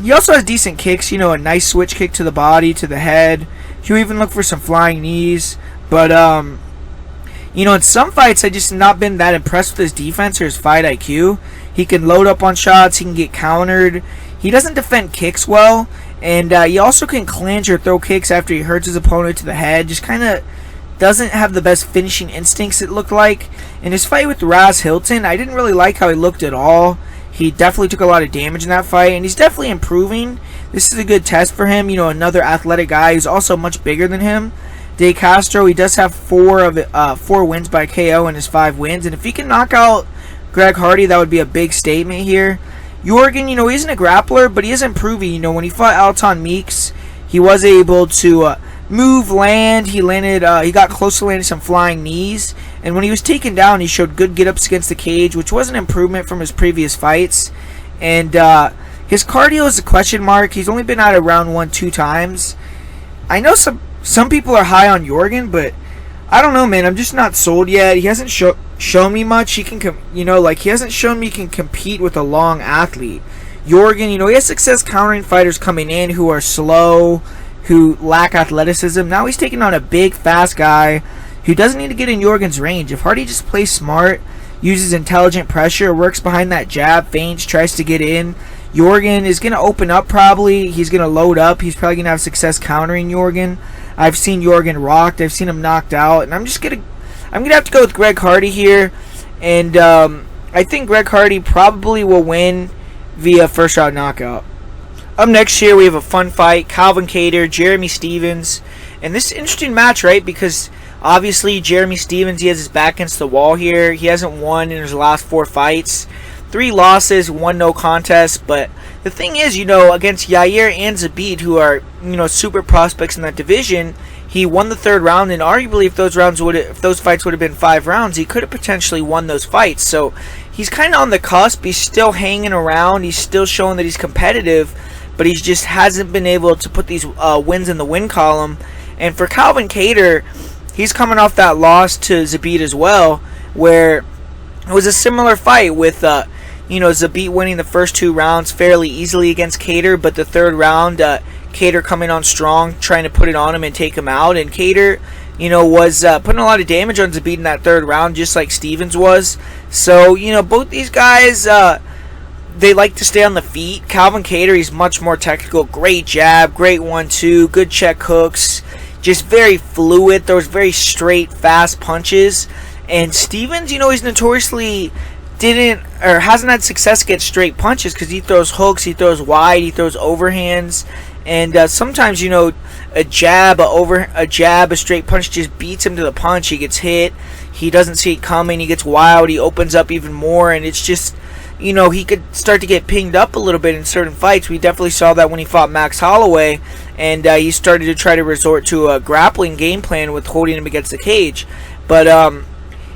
He also has decent kicks, a nice switch kick to the body, to the head. He'll even look for some flying knees. But, in some fights, I just not been that impressed with his defense or his fight IQ. He can load up on shots. He can get countered. He doesn't defend kicks well, and he also can clinch or throw kicks after he hurts his opponent to the head. Just kind of doesn't have the best finishing instincts, it looked like. In his fight with Raz Hilton, I didn't really like how he looked at all. He definitely took a lot of damage in that fight, and he's definitely improving. This is a good test for him. Another athletic guy who's also much bigger than him. De Castro, he does have 4 wins by KO in his 5 wins, and if he can knock out Greg Hardy, that would be a big statement here. Yorgan, he isn't a grappler, but he is improving. When he fought Alton Meeks, he was able to move, land. He got close to landing some flying knees. And when he was taken down, he showed good get-ups against the cage, which was an improvement from his previous fights. And his cardio is a question mark. He's only been out of round 1 2 times. I know some people are high on Yorgan, but I don't know, man. I'm just not sold yet. He hasn't shown me much. He can, he hasn't shown me he can compete with a long athlete. Yorgan, he has success countering fighters coming in who are slow, who lack athleticism. Now he's taking on a big, fast guy who doesn't need to get in Jorgen's range. If Hardy just plays smart, uses intelligent pressure, works behind that jab, feints, tries to get in, Jorgen is going to open up probably. He's going to load up. He's probably going to have success countering Jorgen. I've seen Jorgen rocked. I've seen him knocked out. And I'm going to have to go with Greg Hardy here. And I think Greg Hardy probably will win via first round knockout. Up next here, we have a fun fight. Calvin Kattar, Jeremy Stephens. And this is an interesting match, right? Because obviously Jeremy Stephens, he has his back against the wall here. He hasn't won in his last 4 fights. 3 losses, 1 no contest. But the thing is, against Yair and Zabit, who are, super prospects in that division, he won the 3rd round, and arguably if those fights would have been 5 rounds, he could have potentially won those fights. So he's kind of on the cusp. He's still hanging around. He's still showing that he's competitive, but he just hasn't been able to put these wins in the win column. And for Calvin Kattar, he's coming off that loss to Zabit as well, where it was a similar fight with Zabit winning the first 2 rounds fairly easily against Kattar, but the 3rd round, Kattar coming on strong, trying to put it on him and take him out. And Kattar, was putting a lot of damage on Zabit in that 3rd round, just like Stephens was. So, both these guys, they like to stay on the feet. Calvin Kattar, he's much more technical. Great jab, great 1-2, good check hooks, just very fluid, throws very straight, fast punches. And Stephens, he's notoriously hasn't had success against straight punches because he throws hooks, he throws wide, he throws overhands, and sometimes a jab, a straight punch just beats him to the punch. He gets hit, he doesn't see it coming, he gets wild, he opens up even more, and it's just he could start to get pinged up a little bit in certain fights. We definitely saw that when he fought Max Holloway, and he started to try to resort to a grappling game plan with holding him against the cage. But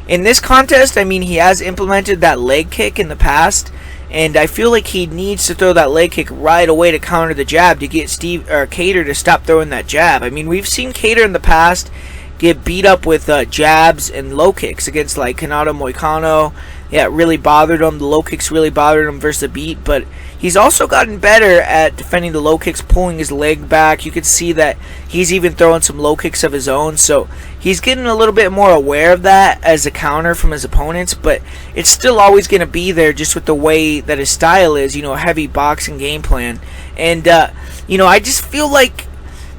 in this contest, he has implemented that leg kick in the past, and I feel like he needs to throw that leg kick right away to counter the jab to get Kattar to stop throwing that jab. We've seen Kattar in the past get beat up with jabs and low kicks against like Kanata Moicano. Yeah, it really bothered him. The low kicks really bothered him versus the beat, but he's also gotten better at defending the low kicks, pulling his leg back. You could see that he's even throwing some low kicks of his own, so he's getting a little bit more aware of that as a counter from his opponents, but it's still always going to be there just with the way that his style is, a heavy boxing game plan. And, I just feel like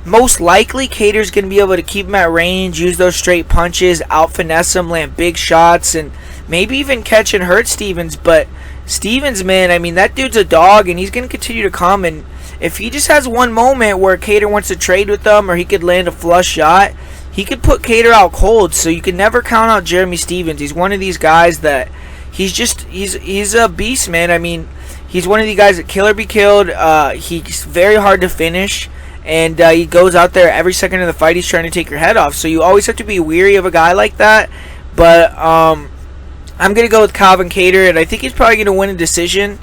most likely Kattar's going to be able to keep him at range, use those straight punches, out-finesse him, land big shots, and maybe even catch and hurt Stephens. But Stephens, man, that dude's a dog, and he's going to continue to come. And if he just has one moment where Kattar wants to trade with him or he could land a flush shot, he could put Kattar out cold. So you can never count out Jeremy Stephens. He's one of these guys that he's a beast, man. He's one of the guys that kill or be killed. He's very hard to finish. And he goes out there every second of the fight. He's trying to take your head off. So you always have to be weary of a guy like that. But I'm going to go with Calvin Kattar, and I think he's probably going to win a decision.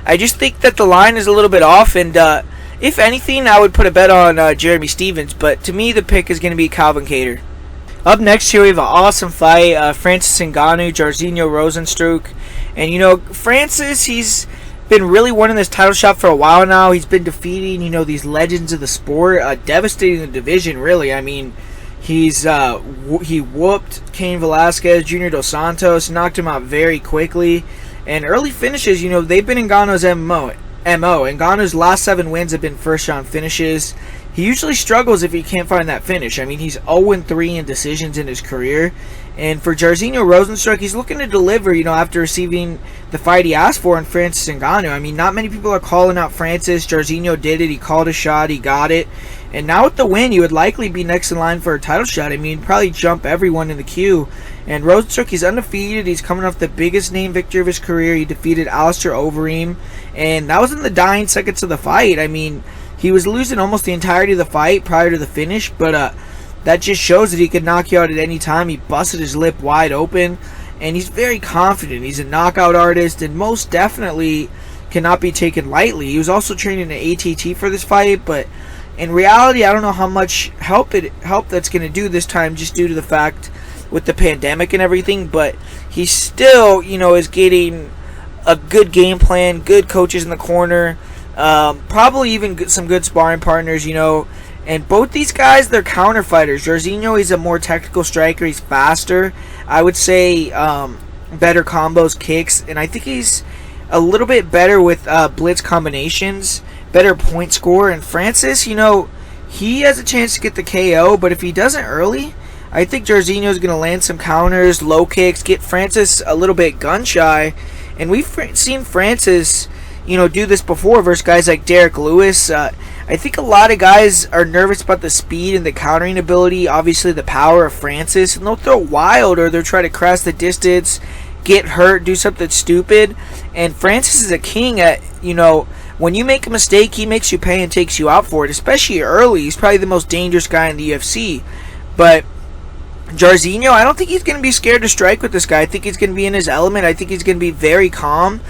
I just think that the line is a little bit off, and if anything, I would put a bet on Jeremy Stephens. But to me, the pick is going to be Calvin Kattar. Up next here, we have an awesome fight. Francis Ngannou, Jairzinho Rozenstruik. And, Francis, he's been really winning this title shot for a while now. He's been defeating, these legends of the sport, devastating the division, really. He whooped Cain Velasquez, Junior Dos Santos, knocked him out very quickly. And early finishes, they've been Ngannou's MO. Ngannou's last 7 wins have been first-round finishes. He usually struggles if he can't find that finish. He's 0-3 in decisions in his career. And for Jairzinho Rozenstruik, he's looking to deliver, after receiving the fight he asked for in Francis Ngannou. Not many people are calling out Francis. Jairzinho did it. He called a shot. He got it. And now with the win, he would likely be next in line for a title shot. Probably jump everyone in the queue. And Rozenstruik, he's undefeated. He's coming off the biggest name victory of his career. He defeated Alistair Overeem. And that was in the dying seconds of the fight. He was losing almost the entirety of the fight prior to the finish, but that just shows that he could knock you out at any time. He busted his lip wide open, and he's very confident. He's a knockout artist, and most definitely cannot be taken lightly. He was also training at ATT for this fight, but in reality, I don't know how much help that's going to do this time, just due to the fact with the pandemic and everything. But he still, is getting a good game plan, good coaches in the corner. Probably even some good sparring partners, And both these guys, they're counter fighters. Jairzinho, he's a more technical striker. He's faster. I would say better combos, kicks. And I think he's a little bit better with blitz combinations. Better point scorer. And Francis, you know, he has a chance to get the KO. But if he doesn't early, I think Jairzinho is going to land some counters, low kicks, get Francis a little bit gun shy. And we've seen Francis, you know, do this before versus guys like Derek Lewis. I think a lot of guys are nervous about the speed and the countering ability, obviously the power of Francis, and they'll throw wild or they'll try to cross the distance, get hurt, do something stupid. And Francis is a king at, you know, when you make a mistake, he makes you pay and takes you out for it, especially early. He's probably the most dangerous guy in the UFC. But Jairzinho, I don't think he's going to be scared to strike with this guy. I think he's going to be in his element. I think he's going to be very calm.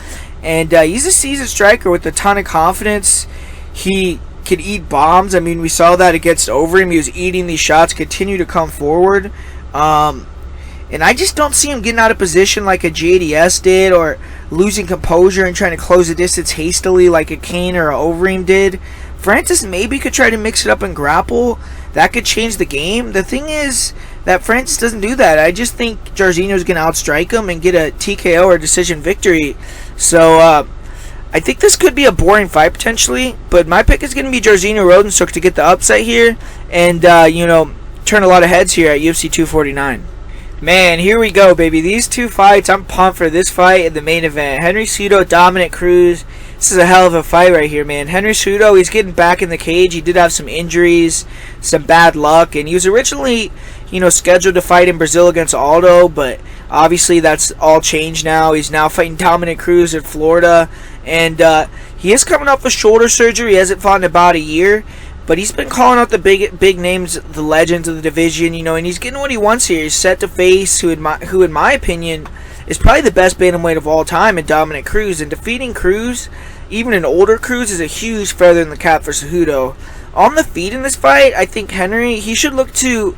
And he's a seasoned striker with a ton of confidence. He can eat bombs. I mean, we saw that against Overeem. He was eating these shots, continue to come forward. And I just don't see him getting out of position like a JDS did, or losing composure and trying to close the distance hastily like a Kane or a Overeem did. Francis maybe could try to mix it up and grapple. That could change the game. The thing is that Francis doesn't do that. I just think Jairzinho is going to outstrike him and get a TKO or decision victory. So, I think this could be a boring fight potentially, but my pick is going to be Jairzinho Rozenstruik to get the upset here and, you know, turn a lot of heads here at UFC 249. Man, here we go, baby. These two fights, I'm pumped for this fight in the main event. Henry Cejudo, Dominick Cruz. This is a hell of a fight right here, man. Henry Cejudo, he's getting back in the cage. He did have some injuries, some bad luck, and he was originally, you know, scheduled to fight in Brazil against Aldo, but obviously that's all changed now. He's now fighting Dominick Cruz in Florida, and he is coming off a shoulder surgery. He hasn't fought in about a year, but he's been calling out the big names, the legends of the division, you know, and he's getting what he wants here. He's set to face who in my opinion, is probably the best bantamweight of all time in Dominick Cruz. And defeating Cruz, even an older Cruz, is a huge feather in the cap for Cejudo. On the feet in this fight, I think Henry, he should look to,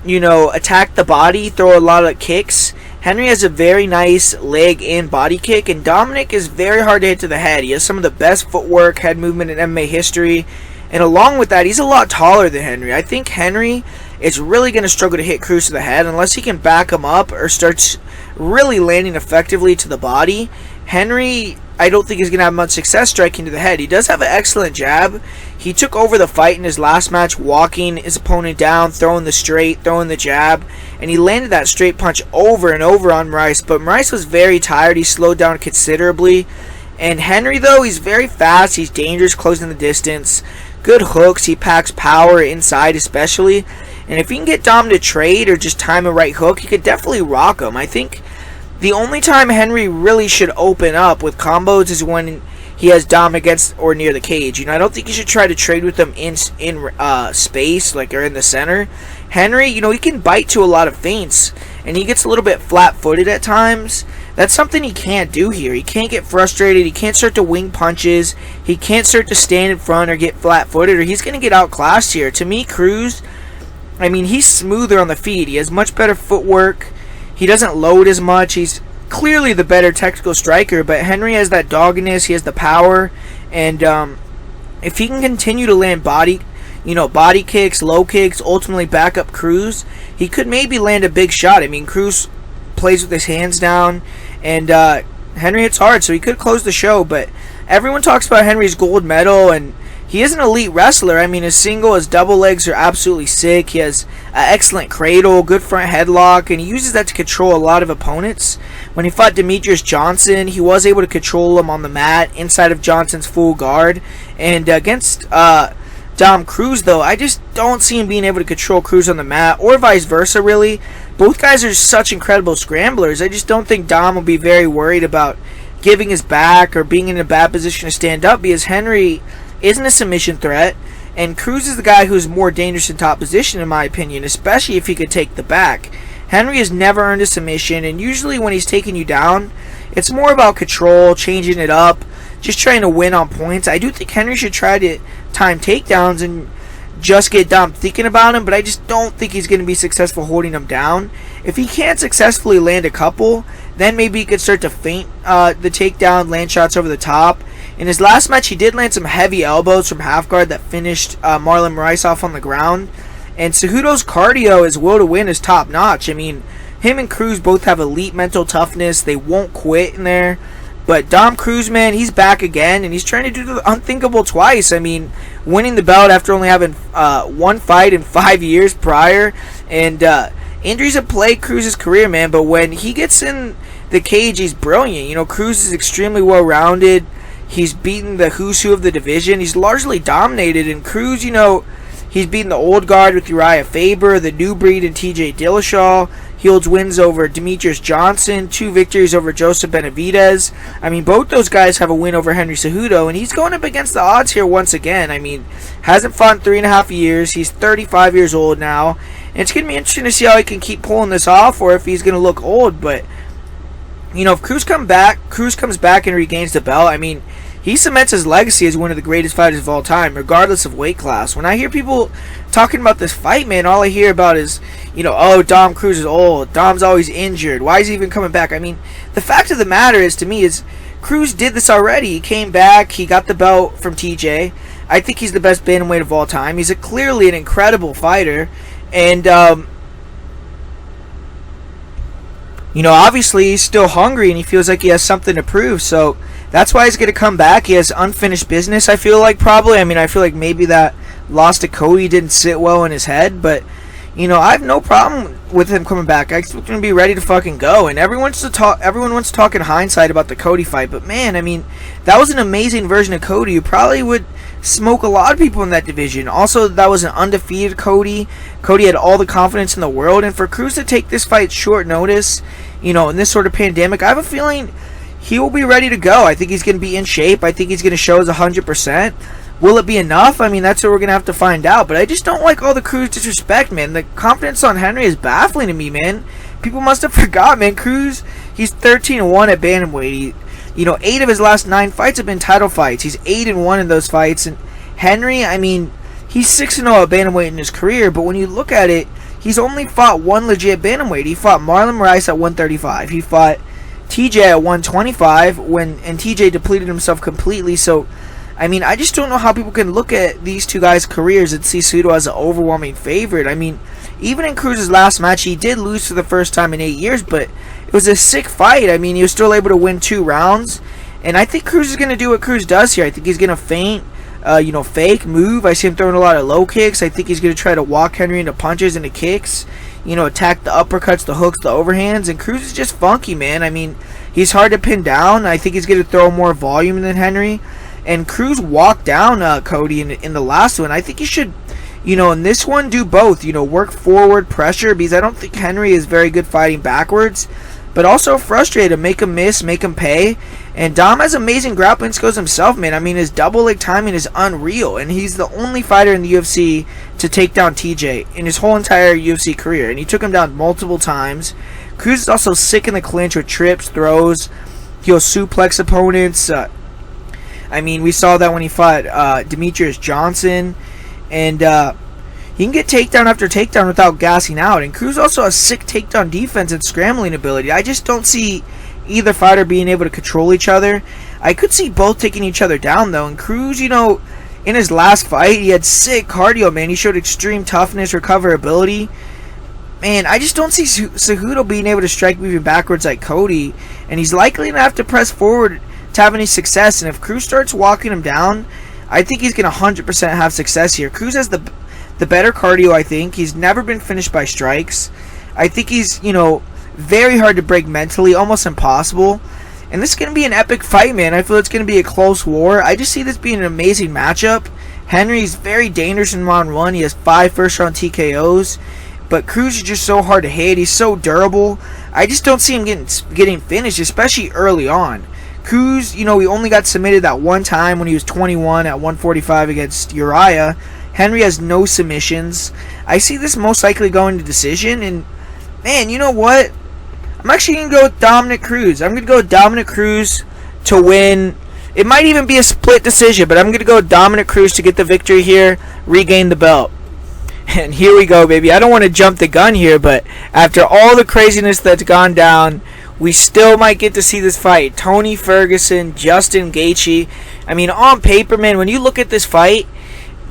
you know, attack the body, throw a lot of kicks. Henry has a very nice leg and body kick, and Dominick is very hard to hit to the head. He has some of the best footwork, head movement in MMA history. And along with that, he's a lot taller than Henry. I think Henry is really going to struggle to hit Cruz to the head unless he can back him up or starts really landing effectively to the body. Henry, I don't think he's going to have much success striking to the head. He does have an excellent jab. He took over the fight in his last match, walking his opponent down, throwing the straight, throwing the jab, and he landed that straight punch over and over on Brice. But Brice was very tired. He slowed down considerably. And Henry, though, he's very fast. He's dangerous closing the distance. Good hooks. He packs power inside especially. And if he can get Dom to trade or just time a right hook, he could definitely rock him. I think the only time Henry really should open up with combos is when he has Dom against or near the cage. You know, I don't think you should try to trade with him in space, like, or in the center. Henry, you know, he can bite to a lot of feints, and he gets a little bit flat-footed at times. That's something he can't do here. He can't get frustrated. He can't start to wing punches. He can't start to stand in front or get flat-footed, or he's going to get outclassed here. To me, Cruz, I mean, he's smoother on the feet. He has much better footwork. He doesn't load as much. He's clearly the better technical striker, but Henry has that doggedness. He has the power, and if he can continue to land body kicks, low kicks, ultimately back up Cruz, he could maybe land a big shot. I mean, Cruz plays with his hands down, and Henry hits hard, so he could close the show. But everyone talks about Henry's gold medal, and he is an elite wrestler. I mean, his single, his double legs are absolutely sick. He has an excellent cradle, good front headlock, and he uses that to control a lot of opponents. When he fought Demetrius Johnson, he was able to control him on the mat inside of Johnson's full guard. And against Dom Cruz, though, I just don't see him being able to control Cruz on the mat, or vice versa, really. Both guys are such incredible scramblers. I just don't think Dom will be very worried about giving his back or being in a bad position to stand up, because Henry isn't a submission threat, and Cruz is the guy who's more dangerous in top position, in my opinion, especially if he could take the back. Henry has never earned a submission, and usually when he's taking you down, it's more about control, changing it up, just trying to win on points. I do think Henry should try to time takedowns and just get Dom thinking about him, but I just don't think he's going to be successful holding him down. If he can't successfully land a couple, then maybe he could start to feint the takedown, land shots over the top, In his last match, he did land some heavy elbows from half guard that finished Marlon Moraes off on the ground. And Cejudo's cardio, his will to win, is top notch. I mean, him and Cruz both have elite mental toughness. They won't quit in there. But Dom Cruz, man, he's back again, and he's trying to do the unthinkable twice. I mean, winning the belt after only having one fight in 5 years prior. And injuries have plagued Cruz's career, man. But when he gets in the cage, he's brilliant. You know, Cruz is extremely well-rounded. He's beaten the who's who of the division. He's largely dominated. And Cruz, you know, he's beaten the old guard with Uriah Faber, the new breed in TJ Dillashaw. He holds wins over Demetrius Johnson, 2 victories over Joseph Benavidez. I mean, both those guys have a win over Henry Cejudo, and he's going up against the odds here once again. I mean, hasn't fought in 3.5 years. He's 35 years old now. And it's going to be interesting to see how he can keep pulling this off, or if he's going to look old. But, you know, if Cruz comes back and regains the belt, I mean, he cements his legacy as one of the greatest fighters of all time, regardless of weight class. When I hear people talking about this fight, man, all I hear about is, you know, oh, Dom Cruz is old. Dom's always injured. Why is he even coming back? I mean, the fact of the matter is, to me, is Cruz did this already. He came back. He got the belt from TJ. I think he's the best bantamweight of all time. He's clearly an incredible fighter. And, you know, obviously he's still hungry and he feels like he has something to prove. So that's why he's going to come back. He has unfinished business, I feel like, probably. I mean, I feel like maybe that loss to Cody didn't sit well in his head. But, you know, I have no problem with him coming back. I expect him to be ready to fucking go. And everyone wants to talk in hindsight about the Cody fight. But, man, I mean, that was an amazing version of Cody who probably would smoke a lot of people in that division. Also, that was an undefeated Cody. Cody had all the confidence in the world. And for Cruz to take this fight short notice, you know, in this sort of pandemic, I have a feeling he will be ready to go. I think he's going to be in shape. I think he's going to show his 100%. Will it be enough? I mean, that's what we're going to have to find out. But I just don't like all the Cruz disrespect, man. The confidence on Henry is baffling to me, man. People must have forgot, man. Cruz, he's 13-1 at bantamweight. You know, 8 of his last 9 fights have been title fights. He's 8-1 in those fights. And Henry, I mean, he's 6-0 at bantamweight in his career. But when you look at it, he's only fought one legit bantamweight. He fought Marlon Moraes at 135. He fought TJ at 125 and TJ depleted himself completely. So, I mean, I just don't know how people can look at these two guys' careers and see Cejudo as an overwhelming favorite. I mean, even in Cruz's last match, he did lose for the first time in 8 years, but it was a sick fight. I mean, he was still able to win 2 rounds. And I think Cruz is going to do what Cruz does here. I think he's going to feint, you know, fake, move. I see him throwing a lot of low kicks. I think he's going to try to walk Henry into punches, into kicks. You know, attack the uppercuts, the hooks, the overhands. And Cruz is just funky, man. I mean, he's hard to pin down. I think he's going to throw more volume than Henry. And Cruz walked down Cody in the last one. I think he should, you know, in this one, do both. You know, work forward, pressure, because I don't think Henry is very good fighting backwards. But also frustrate him, make him miss, make him pay. And Dom has amazing grappling skills himself, man. I mean, his double leg timing is unreal. And he's the only fighter in the UFC to take down TJ in his whole entire UFC career. And he took him down multiple times. Cruz is also sick in the clinch with trips, throws. He'll suplex opponents. I mean, we saw that when he fought Demetrius Johnson. And he can get takedown after takedown without gassing out. And Cruz also has sick takedown defense and scrambling ability. I just don't see either fighter being able to control each other. I could see both taking each other down, though. And Cruz, you know, in his last fight, he had sick cardio, man. He showed extreme toughness, recoverability. Man, I just don't see Cejudo being able to strike moving backwards like Cody. And he's likely going to have to press forward to have any success. And if Cruz starts walking him down, I think he's going to 100% have success here. Cruz has the better cardio, I think. He's never been finished by strikes. I think he's, you know, very hard to break mentally, almost impossible. And this is going to be an epic fight, man. I feel it's going to be a close war. I just see this being an amazing matchup. Henry's very dangerous in round 1. He has 5 first-round TKOs. But Cruz is just so hard to hit. He's so durable. I just don't see him getting finished, especially early on. Cruz, you know, he only got submitted that one time when he was 21 at 145 against Uriah. Henry has no submissions. I see this most likely going to decision. And, man, you know what? I'm actually going to go with Dominick Cruz. I'm going to go with Dominick Cruz to win. It might even be a split decision, but I'm going to go with Dominick Cruz to get the victory here, regain the belt. And here we go, baby. I don't want to jump the gun here, but after all the craziness that's gone down we still might get to see this fight. Tony Ferguson, Justin Gaethje. I mean, on paper, man, when you look at this fight,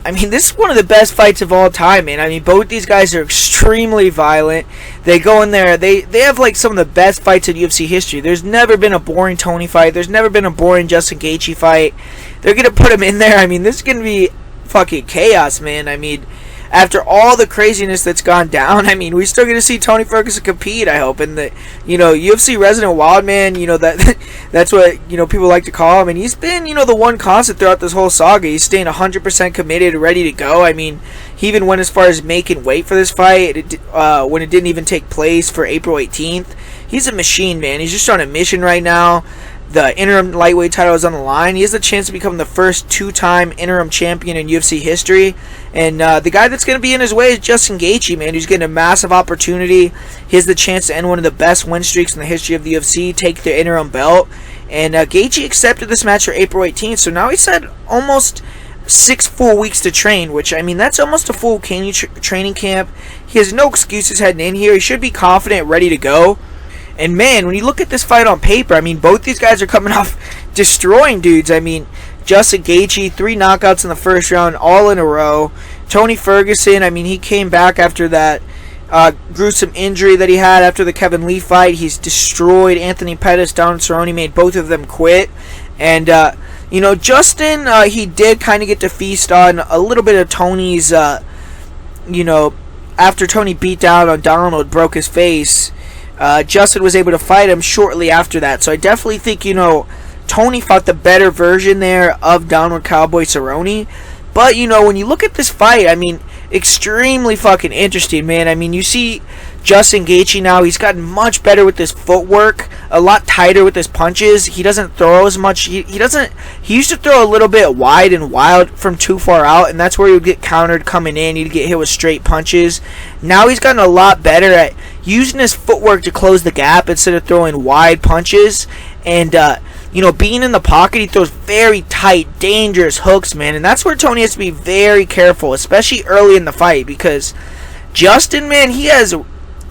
I mean, this is one of the best fights of all time, man. I mean, both these guys are extremely violent. They go in there. They have, like, some of the best fights in UFC history. There's never been a boring Tony fight. There's never been a boring Justin Gaethje fight. They're going to put him in there. I mean, this is going to be fucking chaos, man. I mean, after all the craziness that's gone down, I mean, we're still going to see Tony Ferguson compete, I hope. And the, UFC resident wild man, that's what, people like to call him. And he's been, the one constant throughout this whole saga. He's staying 100% committed, ready to go. I mean, he even went as far as making weight for this fight when it didn't even take place for April 18th. He's a machine, man. He's just on a mission right now. The interim lightweight title is on the line. He has the chance to become the first two-time interim champion in UFC history. And the guy that's going to be in his way is Justin Gaethje, man, who's getting a massive opportunity. He has the chance to end one of the best win streaks in the history of the UFC, take the interim belt. And Gaethje accepted this match for April 18th, so now he's had almost 6 full weeks to train, which, I mean, that's almost a full training camp. He has no excuses heading in here. He should be confident, ready to go. And, man, when you look at this fight on paper, I mean, both these guys are coming off destroying dudes. I mean, Justin Gaethje, 3 knockouts in the first round, all in a row. Tony Ferguson, I mean, he came back after that gruesome injury that he had after the Kevin Lee fight. He's destroyed Anthony Pettis, down Cerrone, made both of them quit. And, Justin, he did kind of get to feast on a little bit of Tony's, after Tony beat down on Donald, broke his face. Justin was able to fight him shortly after that. So I definitely think, Tony fought the better version there of Downward Cowboy Cerrone. But, when you look at this fight, I mean, extremely fucking interesting, man. I mean, you see Justin Gaethje now, he's gotten much better with his footwork, a lot tighter with his punches. He doesn't throw as much. He used to throw a little bit wide and wild from too far out, and that's where he would get countered coming in. He'd get hit with straight punches. Now he's gotten a lot better at using his footwork to close the gap instead of throwing wide punches. And, being in the pocket, he throws very tight, dangerous hooks, man. And that's where Tony has to be very careful, especially early in the fight, because Justin, man, he has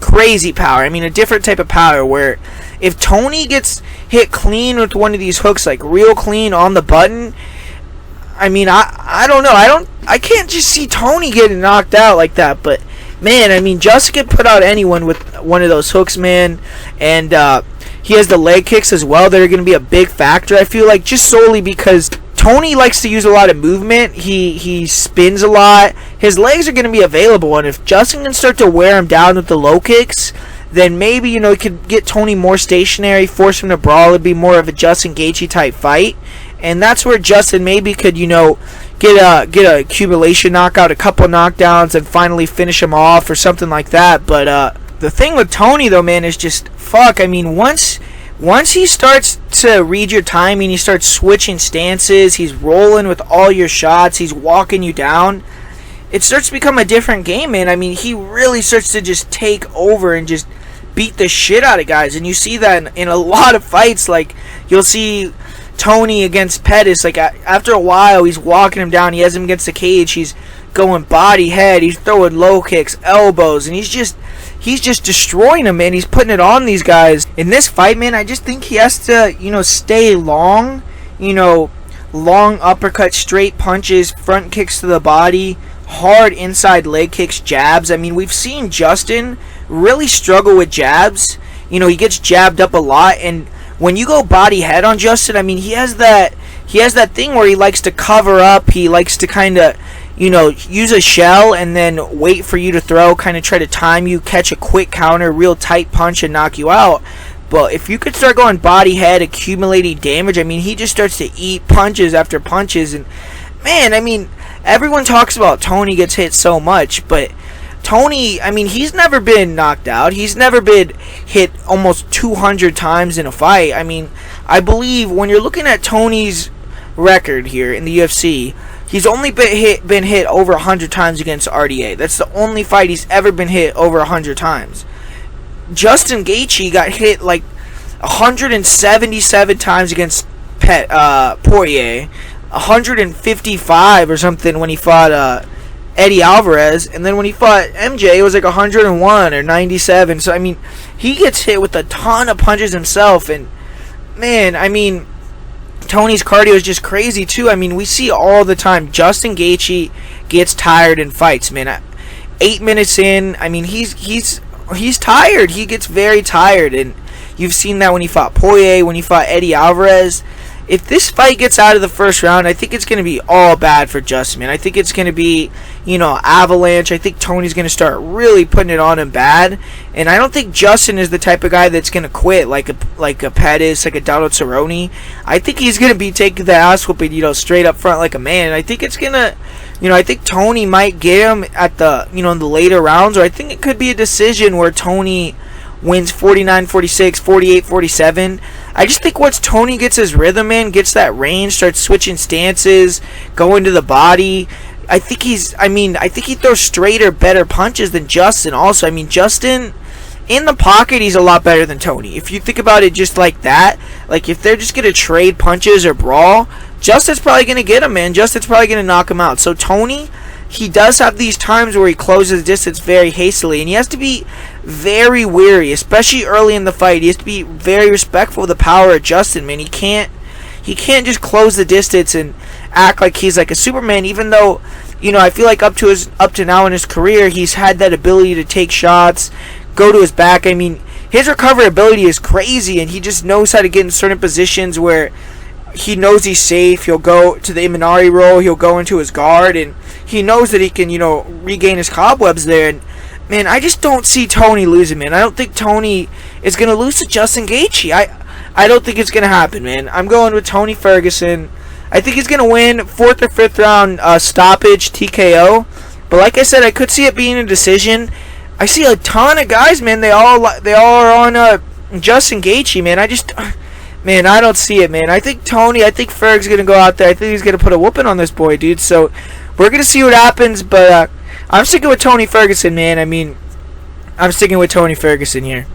crazy power. I mean, a different type of power where if Tony gets hit clean with one of these hooks, like real clean on the button, I mean, I don't know. I can't just see Tony getting knocked out like that. But, man, I mean, Justin can put out anyone with one of those hooks, man. And he has the leg kicks as well that are going to be a big factor, I feel like, just solely because Tony likes to use a lot of movement. He spins a lot. His legs are going to be available, and if Justin can start to wear him down with the low kicks, then maybe, he could get Tony more stationary, force him to brawl. It'd be more of a Justin Gaethje type fight. And that's where Justin maybe could, get a accumulation knockout, a couple knockdowns, and finally finish him off or something like that. But the thing with Tony, though, man, is just, fuck, I mean, once he starts to read your timing, he starts switching stances, he's rolling with all your shots, he's walking you down, it starts to become a different game, man. I mean, he really starts to just take over and just beat the shit out of guys. And you see that in a lot of fights. Like, you'll see Tony against Pettis, like, after a while, he's walking him down, he has him against the cage, he's going body, head, he's throwing low kicks, elbows, and he's just destroying them, man. He's putting it on these guys. In this fight, man, I just think he has to, stay long, long uppercut, straight punches, front kicks to the body, hard inside leg kicks, jabs. I mean, we've seen Justin really struggle with jabs. He gets jabbed up a lot, and when you go body head on Justin, I mean, he has that thing where he likes to cover up, he likes to kind of, use a shell and then wait for you to throw, kind of try to time you, catch a quick counter, real tight punch, and knock you out. But if you could start going body head, accumulating damage, I mean, he just starts to eat punches after punches. And, man, I mean, everyone talks about Tony gets hit so much, but Tony, I mean, he's never been knocked out. He's never been hit almost 200 times in a fight. I mean, I believe when you're looking at Tony's record here in the UFC, he's only been hit over 100 times against RDA. That's the only fight he's ever been hit over 100 times. Justin Gaethje got hit like 177 times against Poirier, 155 or something when he fought Eddie Alvarez, and then when he fought MJ, it was like 101 or 97. So I mean, he gets hit with a ton of punches himself, and man, I mean, Tony's cardio is just crazy too. I mean, we see all the time Justin Gaethje gets tired in fights, man. 8 minutes in, I mean, he's tired. He gets very tired, and you've seen that when he fought Poirier, when he fought Eddie Alvarez. If this fight gets out of the first round, I think it's going to be all bad for Justin, man. I think it's going to be, avalanche. I think Tony's going to start really putting it on him bad. And I don't think Justin is the type of guy that's going to quit like a Pettis, like a Donald Cerrone. I think he's going to be taking the ass whooping, straight up front like a man. And I think it's going to, I think Tony might get him at the, in the later rounds. Or I think it could be a decision where Tony wins 49-46, 48-47. I just think once Tony gets his rhythm in, gets that range, starts switching stances, going to the body, I think he throws straighter, better punches than Justin also. I mean, Justin, in the pocket, he's a lot better than Tony. If you think about it just like that, like if they're just going to trade punches or brawl, Justin's probably going to get him, man. Justin's probably going to knock him out. So Tony, he does have these times where he closes distance very hastily, and he has to be very wary, especially early in the fight. He has to be very respectful of the power of Justin, man. He can't just close the distance and act like he's like a Superman, even though, I feel like up to now in his career, he's had that ability to take shots, go to his back. I mean, his recovery ability is crazy, and he just knows how to get in certain positions where he knows he's safe. He'll go to the Imanari roll, he'll go into his guard, and he knows that he can, regain his cobwebs there. And man, I just don't see Tony losing, man. I don't think Tony is going to lose to Justin Gaethje. I don't think it's going to happen, man. I'm going with Tony Ferguson. I think he's going to win 4th or 5th round stoppage, TKO. But like I said, I could see it being a decision. I see a ton of guys, man. They all are on Justin Gaethje, man. Man, I don't see it, man. I think Ferg's going to go out there. I think he's going to put a whooping on this boy, dude. So we're going to see what happens, but I'm sticking with Tony Ferguson, man. I mean, I'm sticking with Tony Ferguson here.